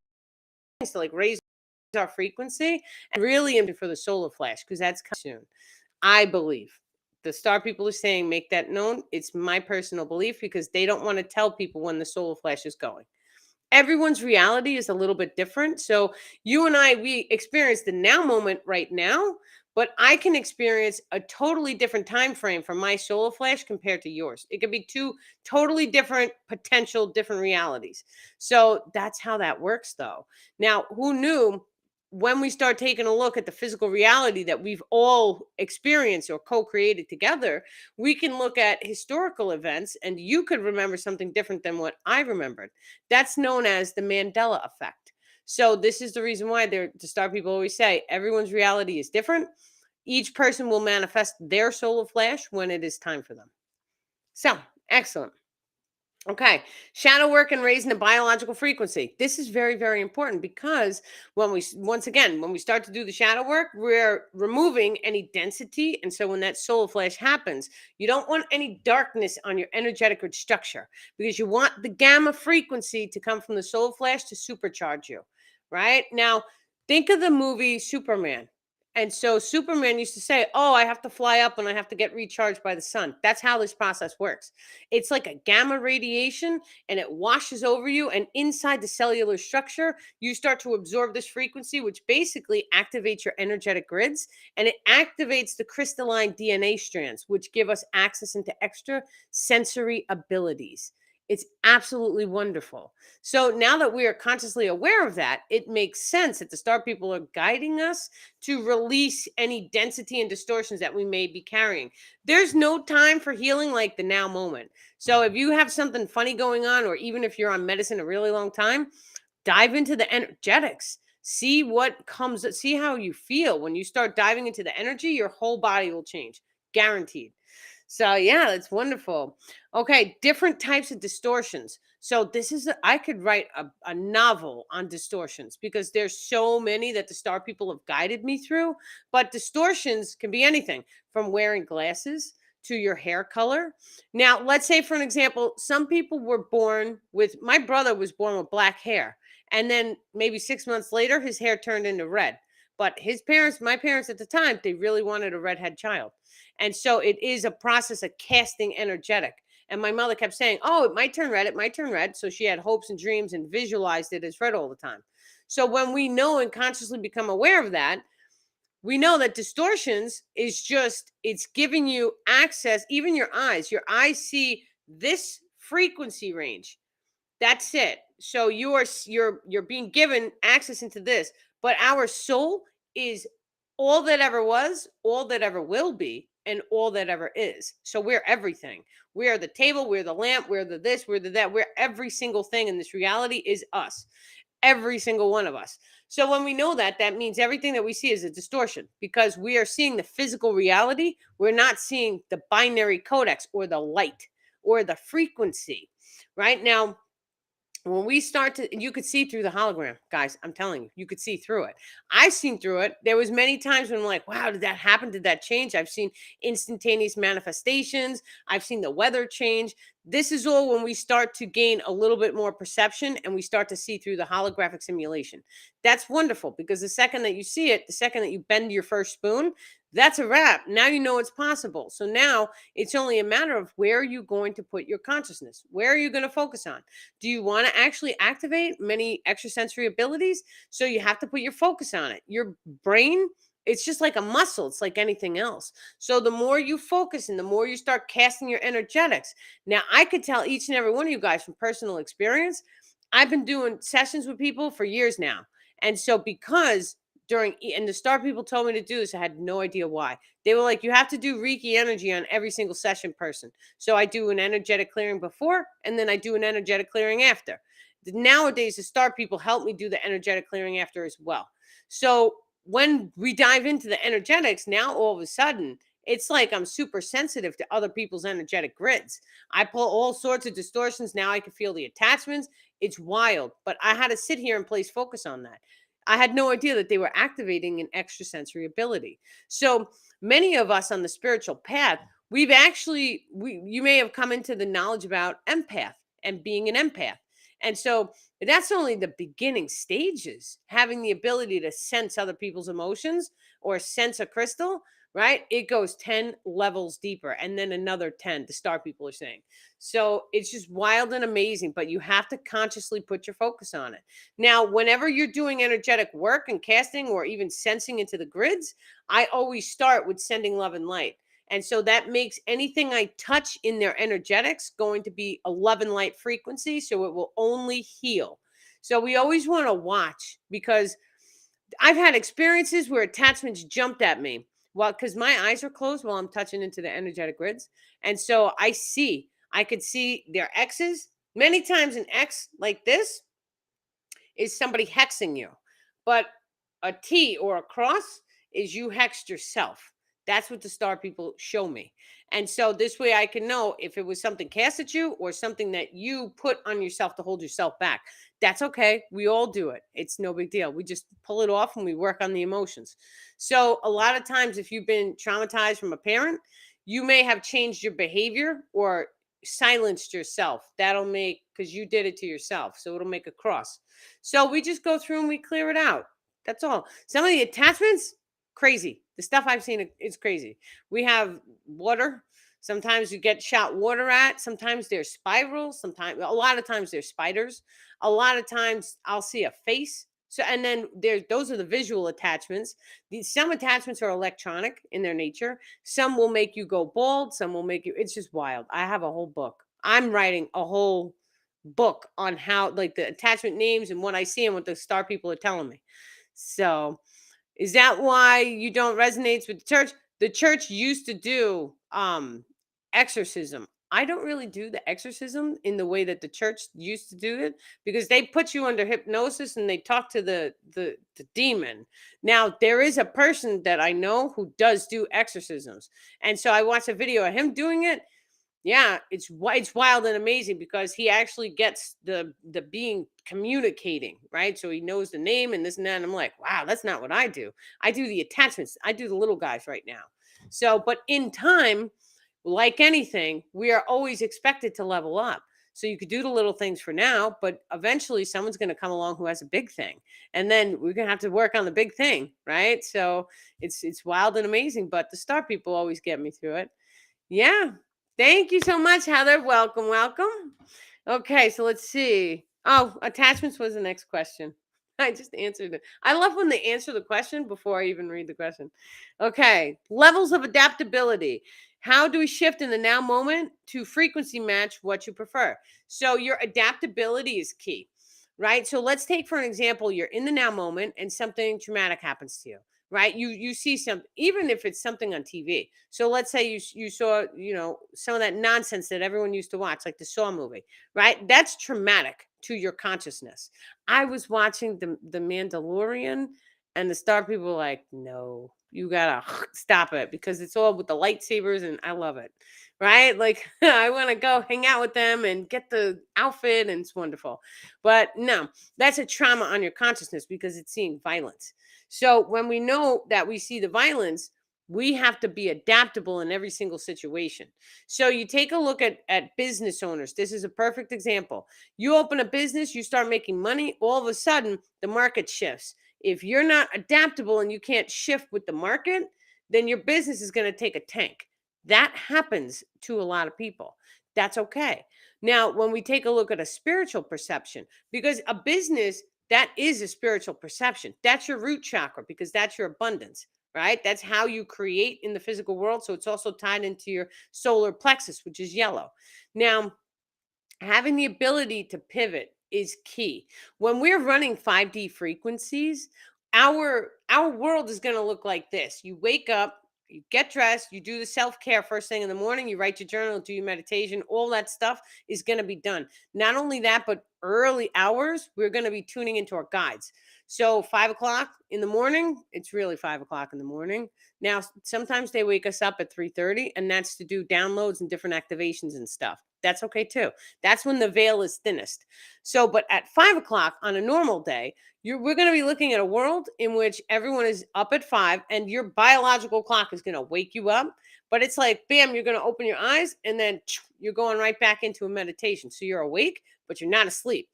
to like raise our frequency and really aim for the solar flash, because that's coming soon. I believe the Star People are saying make that known. It's my personal belief because they don't want to tell people when the solar flash is going. Everyone's reality is a little bit different. So you and I, we experience the now moment right now, but I can experience a totally different time frame for my solar flash compared to yours. It could be two totally different potential different realities. So that's how that works though. Now, who knew when we start taking a look at the physical reality that we've all experienced or co-created together, we can look at historical events and you could remember something different than what I remembered. That's known as the Mandela effect. So this is the reason why the Star People always say everyone's reality is different. Each person will manifest their solar flash when it is time for them. So excellent. Okay, shadow work and raising the biological frequency. This is very, very important because when we start to do the shadow work, we're removing any density. And so when that solar flash happens, you don't want any darkness on your energetic structure because you want the gamma frequency to come from the solar flash to supercharge you. Right now, think of the movie Superman. And so Superman used to say, oh, I have to fly up and I have to get recharged by the sun. That's how this process works. It's like a gamma radiation and it washes over you. And inside the cellular structure, you start to absorb this frequency, which basically activates your energetic grids and it activates the crystalline DNA strands, which give us access into extra sensory abilities. It's absolutely wonderful. So now that we are consciously aware of that, it makes sense that the star people are guiding us to release any density and distortions that we may be carrying. There's no time for healing like the now moment. So if you have something funny going on, or even if you're on medicine a really long time, dive into the energetics. See what comes, see how you feel. When you start diving into the energy, your whole body will change. Guaranteed. So yeah, that's wonderful. Okay, different types of distortions. So this is I could write a novel on distortions because there's so many that the star people have guided me through. But distortions can be anything from wearing glasses to your hair color. Now, let's say for an example, some people were born with, my brother was born with black hair, and then maybe 6 months later, his hair turned into red. But his parents, my parents at the time, they really wanted a redhead child. And so it is a process of casting energetic. And my mother kept saying, "Oh, it might turn red, it might turn red." So she had hopes and dreams and visualized it as red all the time. So when we know and consciously become aware of that, we know that distortions is just, it's giving you access. Even your eyes see this frequency range. That's it. So you're being given access into this, but our soul is all that ever was, all that ever will be, and all that ever is. So we're everything. We are the table, we're the lamp, we're the this, we're the that, we're every single thing in this reality is us. Every single one of us. So when we know that, that means everything that we see is a distortion because we are seeing the physical reality. We're not seeing the binary codex or the light or the frequency. Right now, when we start to, you could see through the hologram, guys, I'm telling you, you could see through it. I seen through it. There was many times when I'm like, wow, did that happen? Did that change? I've seen instantaneous manifestations. I've seen the weather change. This is all when we start to gain a little bit more perception and we start to see through the holographic simulation. That's wonderful because the second that you see it, the second that you bend your first spoon, that's a wrap. Now you know it's possible. So now it's only a matter of where are you going to put your consciousness? Where are you going to focus on? Do you want to actually activate many extrasensory abilities? So you have to put your focus on it. Your brain, it's just like a muscle, it's like anything else. So the more you focus and the more you start casting your energetics. Now, I could tell each and every one of you guys from personal experience, I've been doing sessions with people for years now. And so because and the star people told me to do this, I had no idea why. They were like, you have to do Reiki energy on every single session person. So I do an energetic clearing before, and then I do an energetic clearing after. Nowadays, the star people help me do the energetic clearing after as well. So when we dive into the energetics, now all of a sudden, it's like I'm super sensitive to other people's energetic grids. I pull all sorts of distortions. Now I can feel the attachments. It's wild, but I had to sit here and place focus on that. I had no idea that they were activating an extrasensory ability. So many of us on the spiritual path, we've actually, you may have come into the knowledge about empath and being an empath. And so that's only the beginning stages, having the ability to sense other people's emotions or sense a crystal, right? It goes 10 levels deeper and then another 10, the star people are saying. So it's just wild and amazing, but you have to consciously put your focus on it. Now, whenever you're doing energetic work and casting or even sensing into the grids, I always start with sending love and light. And so that makes anything I touch in their energetics going to be a love and light frequency. So it will only heal. So we always want to watch because I've had experiences where attachments jumped at me. Well, because my eyes are closed while I'm touching into the energetic grids. And so I could see their X's. Many times an X like this is somebody hexing you. But a T or a cross is you hexed yourself. That's what the star people show me. And so this way I can know if it was something cast at you or something that you put on yourself to hold yourself back. That's okay. We all do it. It's no big deal. We just pull it off and we work on the emotions. So a lot of times if you've been traumatized from a parent, you may have changed your behavior or silenced yourself. That'll make, because you did it to yourself. So it'll make a cross. So we just go through and we clear it out. That's all. Some of the attachments, crazy. The stuff I've seen is crazy. We have water. Sometimes you get shot water at. Sometimes there's spirals. Sometimes, a lot of times there's spiders. A lot of times I'll see a face. So, and then those are the visual attachments. Some attachments are electronic in their nature. Some will make you go bald. Some will make you, it's just wild. I have a whole book. I'm writing a whole book on how, like, the attachment names and what I see and what the star people are telling me. So, is that why you don't resonate with the church? The church used to do exorcism. I don't really do the exorcism in the way that the church used to do it, because they put you under hypnosis and they talk to the demon. Now, there is a person that I know who does do exorcisms. And so I watched a video of him doing it. Yeah, it's wild and amazing, because he actually gets the being communicating, right? So he knows the name and this and that. And I'm like, wow, that's not what I do. I do the attachments. I do the little guys right now. So, but in time, like anything, we are always expected to level up. So you could do the little things for now, but eventually someone's going to come along who has a big thing, and then we're going to have to work on the big thing, right? So it's wild and amazing. But the star people always get me through it. Yeah. Thank you so much, Heather. Welcome, welcome. Okay, so let's see. Oh, attachments was the next question. I just answered it. I love when they answer the question before I even read the question. Okay, levels of adaptability. How do we shift in the now moment to frequency match what you prefer? So your adaptability is key, right? So let's take for an example, you're in the now moment and something traumatic happens to you, right? You see something, even if it's something on TV. So let's say you saw, some of that nonsense that everyone used to watch, like the Saw movie, right? That's traumatic to your consciousness. I was watching the Mandalorian, and the star people were like, no, you gotta stop it, because it's all with the lightsabers and I love it. Right? Like I want to go hang out with them and get the outfit, and it's wonderful. But no, that's a trauma on your consciousness because it's seeing violence. So when we know that we see the violence, we have to be adaptable in every single situation. So you take a look at business owners. This is a perfect example. You open a business, you start making money, all of a sudden the market shifts. If you're not adaptable and you can't shift with the market, then your business is going to take a tank. That happens to a lot of people. That's okay. Now, when we take a look at a spiritual perception, because a business, that is a spiritual perception. That's your root chakra, because that's your abundance, right? That's how you create in the physical world. So it's also tied into your solar plexus, which is yellow. Now, having the ability to pivot is key. When we're running 5D frequencies, our world is going to look like this. You wake up, you get dressed, you do the self-care first thing in the morning, you write your journal, do your meditation, all that stuff is going to be done. Not only that, but early hours, we're going to be tuning into our guides. So 5 o'clock in the morning, it's really 5 o'clock in the morning. Now, sometimes they wake us up at 3:30, and that's to do downloads and different activations and stuff. That's okay too. That's when the veil is thinnest. So, but at 5 o'clock on a normal day, we're going to be looking at a world in which everyone is up at 5, and your biological clock is going to wake you up. But it's like, bam, you're going to open your eyes, and then you're going right back into a meditation. So you're awake, but you're not asleep.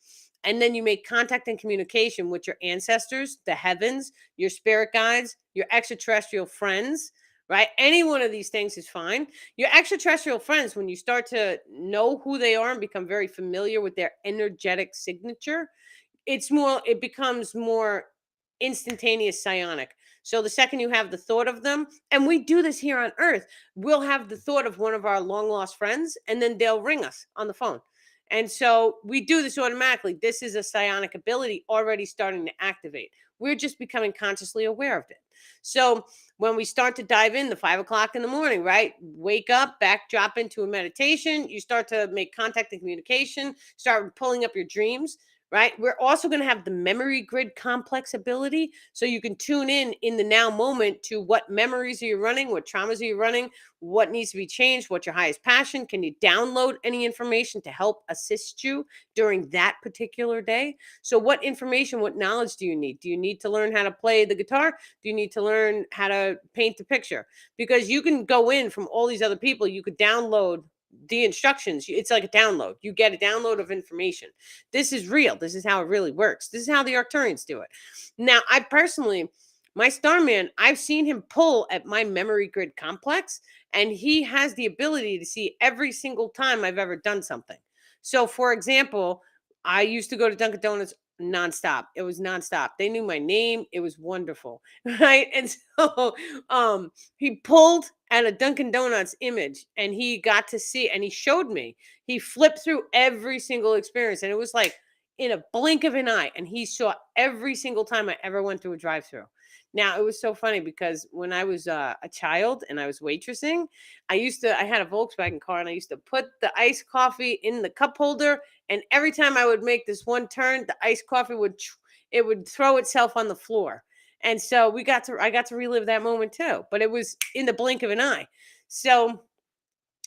And then you make contact and communication with your ancestors, the heavens, your spirit guides, your extraterrestrial friends, right? Any one of these things is fine. Your extraterrestrial friends, when you start to know who they are and become very familiar with their energetic signature, it becomes more instantaneous psionic. So the second you have the thought of them, and we do this here on Earth, we'll have the thought of one of our long lost friends, and then they'll ring us on the phone. And so we do this automatically. This is a psionic ability already starting to activate. We're just becoming consciously aware of it. So when we start to dive in the 5 o'clock in the morning, right? Wake up, back, drop into a meditation. You start to make contact and communication, start pulling up your dreams, right? We're also going to have the memory grid complex ability. So you can tune in the now moment to what memories are you running, what traumas are you running, what needs to be changed, what's your highest passion. Can you download any information to help assist you during that particular day? So what information, what knowledge do you need? Do you need to learn how to play the guitar? Do you need to learn how to paint the picture? Because you can go in from all these other people, you could download the instructions. It's like a download. You get a download of information. This is real. This is how it really works. This is how the Arcturians do it. Now, I personally, my Starman, I've seen him pull at my memory grid complex, and he has the ability to see every single time I've ever done something. So, for example, I used to go to Dunkin' Donuts nonstop. It was nonstop. They knew my name. It was wonderful. Right. And so he pulled at a Dunkin' Donuts image and he got to see and he showed me. He flipped through every single experience. And it was like in a blink of an eye. And he saw every single time I ever went through a drive-through. Now it was so funny because when I was a child and I was waitressing, I had a Volkswagen car and I used to put the iced coffee in the cup holder, and every time I would make this one turn, the iced coffee it would throw itself on the floor. And so I got to relive that moment too, but it was in the blink of an eye. So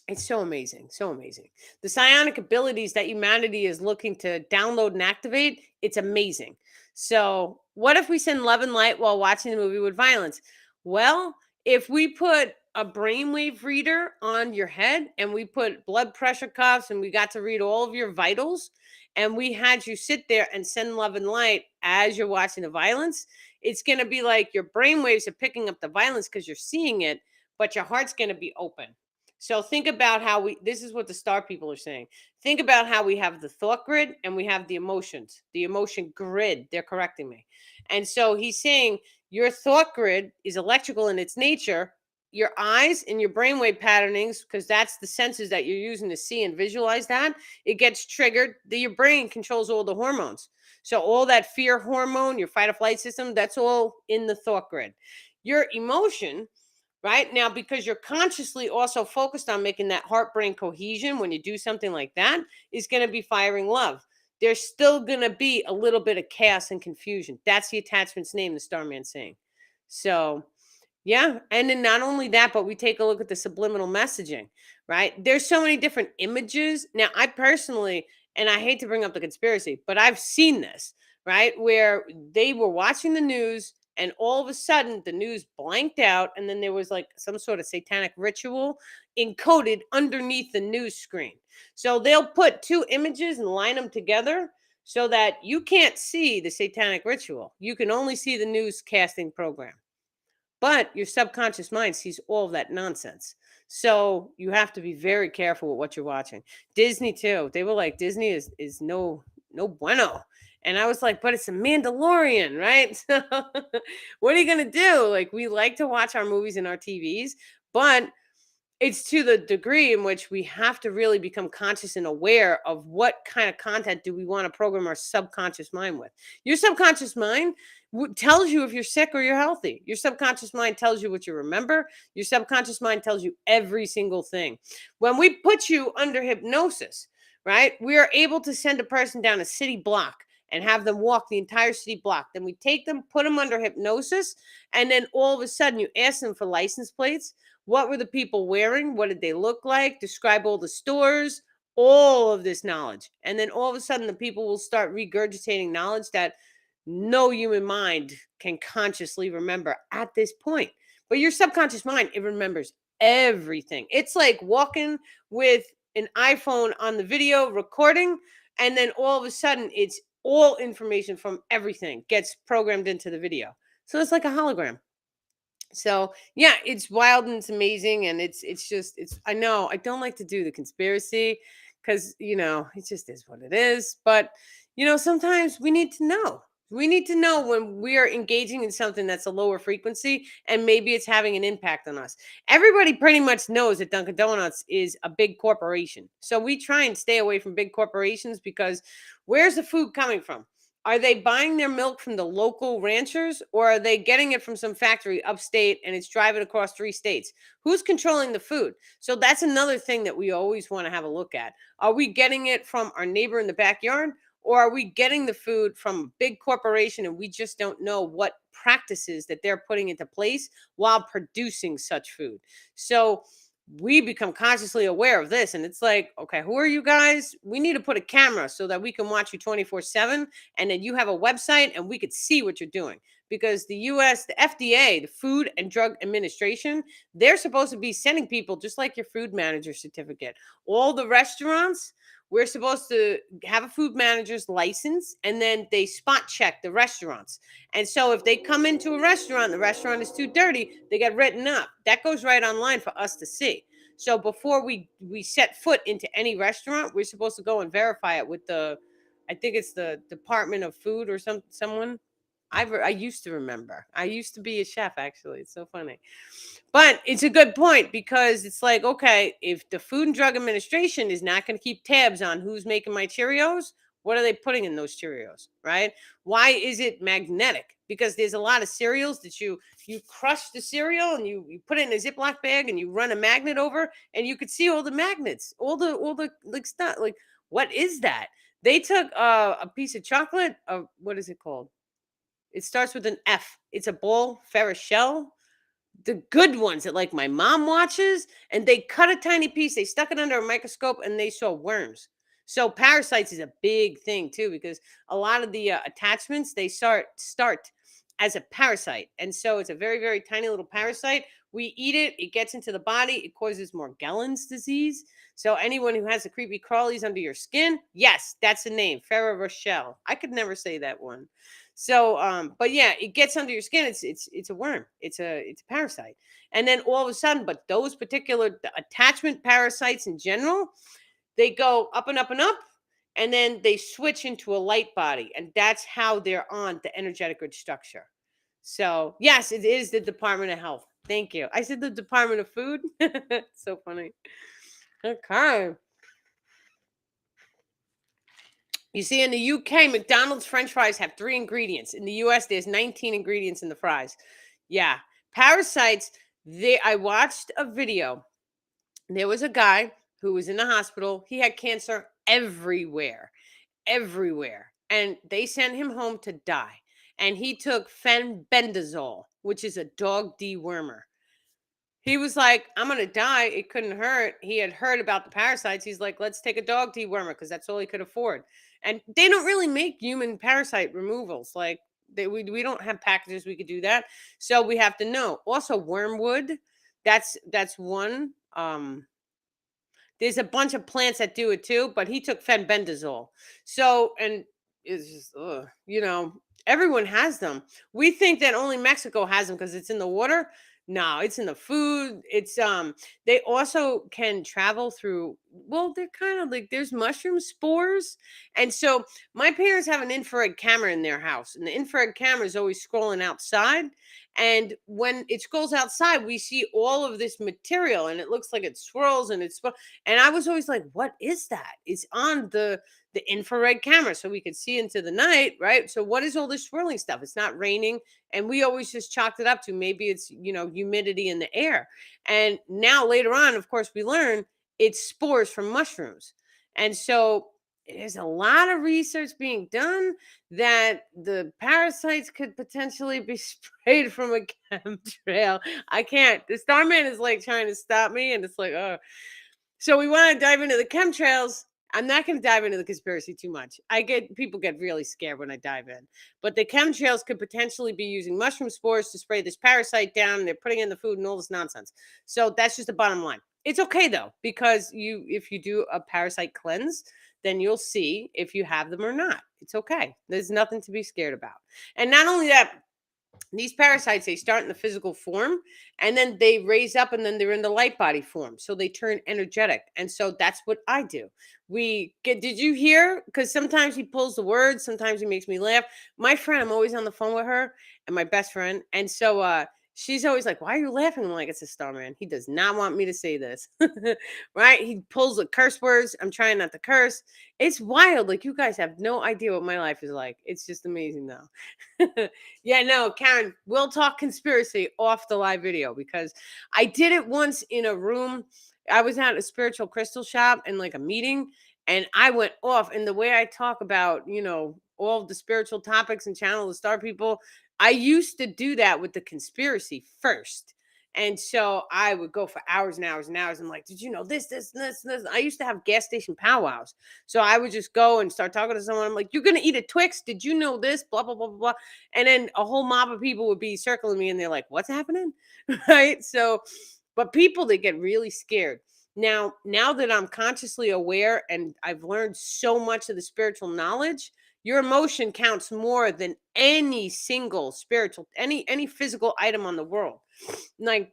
it's so amazing, so amazing. The psionic abilities that humanity is looking to download and activate, it's amazing. So, what if we send love and light while watching the movie with violence? Well, if we put a brainwave reader on your head and we put blood pressure cuffs and we got to read all of your vitals and we had you sit there and send love and light as you're watching the violence, it's going to be like your brainwaves are picking up the violence because you're seeing it, but your heart's going to be open. So think about this is what the star people are saying. Think about how we have the thought grid and we have the emotions, the emotion grid. They're correcting me. And so he's saying your thought grid is electrical in its nature. Your eyes and your brainwave patternings, because that's the senses that you're using to see and visualize that, it gets triggered. Your brain controls all the hormones. So all that fear hormone, your fight or flight system, that's all in the thought grid. Your emotion, right now, because you're consciously also focused on making that heart brain cohesion when you do something like that, is going to be firing love. There's still going to be a little bit of chaos and confusion. That's the attachment's name, the Starman's saying. So yeah, and then not only that, but we take a look at the subliminal messaging, right? There's so many different images. Now, I personally, and I hate to bring up the conspiracy, but I've seen this, right? Where they were watching the news and all of a sudden the news blanked out and then there was like some sort of satanic ritual encoded underneath the news screen. So they'll put two images and line them together so that you can't see the satanic ritual. You can only see the newscasting program. But your subconscious mind sees all of that nonsense. So you have to be very careful with what you're watching. Disney too. They were like, Disney is no bueno. And I was like, but it's a Mandalorian, right? So what are you gonna do? Like, we like to watch our movies and our TVs, but it's to the degree in which we have to really become conscious and aware of what kind of content do we want to program our subconscious mind with. Your subconscious mind tells you if you're sick or you're healthy. Your subconscious mind tells you what you remember. Your subconscious mind tells you every single thing. When we put you under hypnosis, right, we are able to send a person down a city block and have them walk the entire city block. Then we take them, put them under hypnosis, and then all of a sudden you ask them for license plates. What were the people wearing? What did they look like? Describe all the stores, all of this knowledge. And then all of a sudden, the people will start regurgitating knowledge that no human mind can consciously remember at this point. But your subconscious mind, it remembers everything. It's like walking with an iPhone on the video recording, and then all of a sudden, it's all information from everything gets programmed into the video. So it's like a hologram. So yeah, it's wild and it's amazing, and it's I know I don't like to do the conspiracy because it just is what it is. But sometimes we need to know. We need to know when we are engaging in something that's a lower frequency and maybe it's having an impact on us. Everybody pretty much knows that Dunkin' Donuts is a big corporation. So we try and stay away from big corporations because where's the food coming from? Are they buying their milk from the local ranchers or are they getting it from some factory upstate and it's driving across 3 states? Who's controlling the food? So that's another thing that we always want to have a look at. Are we getting it from our neighbor in the backyard or are we getting the food from a big corporation and we just don't know what practices that they're putting into place while producing such food? So we become consciously aware of this and it's like, okay, who are you guys? We need to put a camera so that we can watch you 24/7 and then you have a website and we could see what you're doing, because the US, the FDA, the Food and Drug Administration, they're supposed to be sending people just like your food manager certificate. All the restaurants, we're supposed to have a food manager's license and then they spot check the restaurants. And so if they come into a restaurant, the restaurant is too dirty, they get written up. That goes right online for us to see. So before we set foot into any restaurant, we're supposed to go and verify it with I think it's the Department of Food or someone. I used to remember. I used to be a chef, actually. It's so funny. But it's a good point because it's like, okay, if the Food and Drug Administration is not going to keep tabs on who's making my Cheerios, what are they putting in those Cheerios, right? Why is it magnetic? Because there's a lot of cereals that you crush the cereal and you put it in a Ziploc bag and you run a magnet over and you could see all the magnets, all the like stuff. Like, what is that? They took a piece of chocolate. What is it called? It starts with an F. It's a ball, Ferris shell, the good ones that like my mom watches, and they cut a tiny piece, they stuck it under a microscope and they saw worms. So parasites is a big thing too, because a lot of the attachments, they start as a parasite, and so it's a very very tiny little parasite. We eat it, it gets into the body, it causes Morgellons disease. So anyone who has the creepy crawlies under your skin, yes, that's the name, Ferrero Rochelle. I could never say that one. So, but yeah, it gets under your skin. It's a worm. It's a parasite. And then all of a sudden, but those particular attachment parasites in general, they go up and up and up, and then they switch into a light body, and that's how they're on the energetic grid structure. So yes, it is the Department of Health. Thank you. I said the Department of Food. So funny. Okay. You see, in the UK, McDonald's French fries have 3 ingredients. In the US, there's 19 ingredients in the fries. Yeah. Parasites, I watched a video. There was a guy who was in the hospital. He had cancer everywhere, everywhere. And they sent him home to die. And he took fenbendazole, which is a dog dewormer. He was like, I'm gonna die. It couldn't hurt. He had heard about the parasites. He's like, let's take a dog dewormer because that's all he could afford. And they don't really make human parasite removals. Like we don't have packages we could do that. So we have to know. Also, wormwood. That's one. There's a bunch of plants that do it too, but he took fenbendazole. So, and it's just, everyone has them. We think that only Mexico has them because it's in the water. No, it's in the food. They also can travel through, well, they're kind of like there's mushroom spores. And so my parents have an infrared camera in their house, and the infrared camera is always scrolling outside. And when it scrolls outside, we see all of this material and it looks like it swirls and and I was always like, what is that? It's on the infrared camera so we could see into the night, right? So what is all this swirling stuff? It's not raining. And we always just chalked it up to maybe it's, humidity in the air. And now later on, of course, we learn it's spores from mushrooms. And so there's a lot of research being done that the parasites could potentially be sprayed from a chemtrail. I can't. The Starman is like trying to stop me, and it's like, oh. So we want to dive into the chemtrails. I'm not going to dive into the conspiracy too much. People get really scared when I dive in. But the chemtrails could potentially be using mushroom spores to spray this parasite down. And they're putting in the food and all this nonsense. So that's just the bottom line. It's okay though, because if you do a parasite cleanse, then you'll see if you have them or not. It's okay. There's nothing to be scared about. And not only that, these parasites, they start in the physical form and then they raise up and then they're in the light body form. So they turn energetic. And so that's what I do. Did you hear? Because sometimes he pulls the words, sometimes he makes me laugh. My friend, I'm always on the phone with her and my best friend. And so she's always like, why are you laughing? I'm like, it's a Starman. He does not want me to say this. Right? He pulls the curse words. I'm trying not to curse. It's wild. Like, you guys have no idea what my life is like. It's just amazing though. Yeah, no, Karen, we'll talk conspiracy off the live video because I did it once in a room. I was at a spiritual crystal shop and like a meeting, and I went off. And the way I talk about, all the spiritual topics and channel the star people, I used to do that with the conspiracy first. And so I would go for hours and hours and hours. I'm like, did you know this, this, and this, and this? I used to have gas station powwows. So I would just go and start talking to someone. I'm like, you're going to eat a Twix? Did you know this? Blah, blah, blah, blah, blah. And then a whole mob of people would be circling me and they're like, what's happening? Right? So, but people, they get really scared. Now that I'm consciously aware and I've learned so much of the spiritual knowledge, your emotion counts more than any single spiritual, any physical item on the world. Like,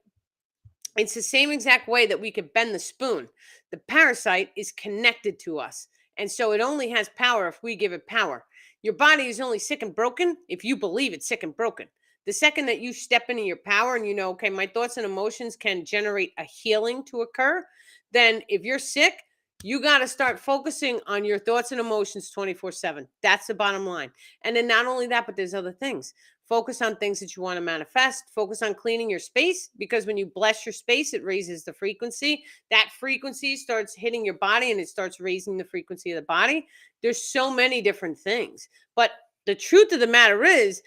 it's the same exact way that we could bend the spoon. The parasite is connected to us. And so it only has power if we give it power. Your body is only sick and broken if you believe it's sick and broken. The second that you step into your power and you know, okay, my thoughts and emotions can generate a healing to occur, then if you're sick, you got to start focusing on your thoughts and emotions 24/7. That's the bottom line. And then not only that, but there's other things. Focus on things that you want to manifest. Focus on cleaning your space, because when you bless your space, it raises the frequency. That frequency starts hitting your body and it starts raising the frequency of the body. There's so many different things. But the truth of the matter is,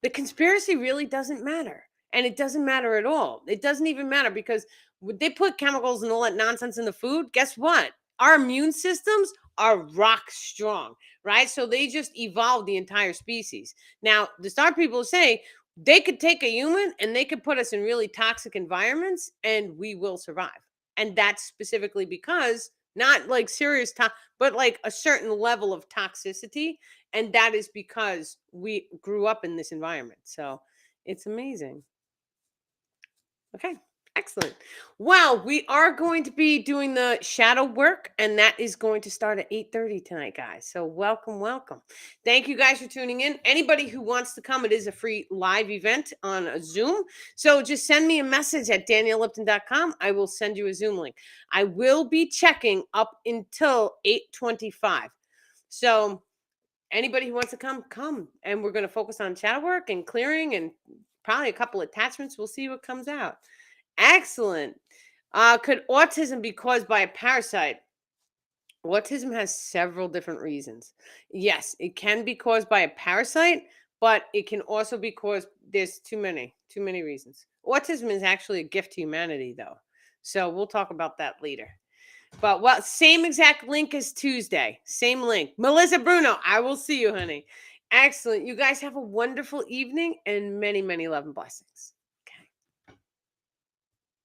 the conspiracy really doesn't matter. And it doesn't matter at all. It doesn't even matter, because when they put chemicals and all that nonsense in the food, guess what? Our immune systems are rock strong, right? So they just evolved the entire species. Now, the star people say they could take a human and they could put us in really toxic environments and we will survive. And that's specifically because not like serious, but like a certain level of toxicity. And that is because we grew up in this environment. So it's amazing. Okay, excellent. Well, we are going to be doing the shadow work, and that is going to start at 8:30 tonight, guys. So welcome, welcome. Thank you guys for tuning in. Anybody who wants to come, it is a free live event on a Zoom. So just send me a message at daniellipton.com. I will send you a Zoom link. I will be checking up until 8:25. So anybody who wants to come. And we're going to focus on shadow work and clearing and probably a couple attachments. We'll see what comes out. Excellent. Could autism be caused by a parasite? Autism has several different reasons. Yes, it can be caused by a parasite, but it can also be caused, there's too many reasons. Autism is actually a gift to humanity, though. So we'll talk about that later. But well, same exact link as Tuesday. Same link. Melissa Bruno, I will see you, honey. Excellent. You guys have a wonderful evening and many, many love and blessings.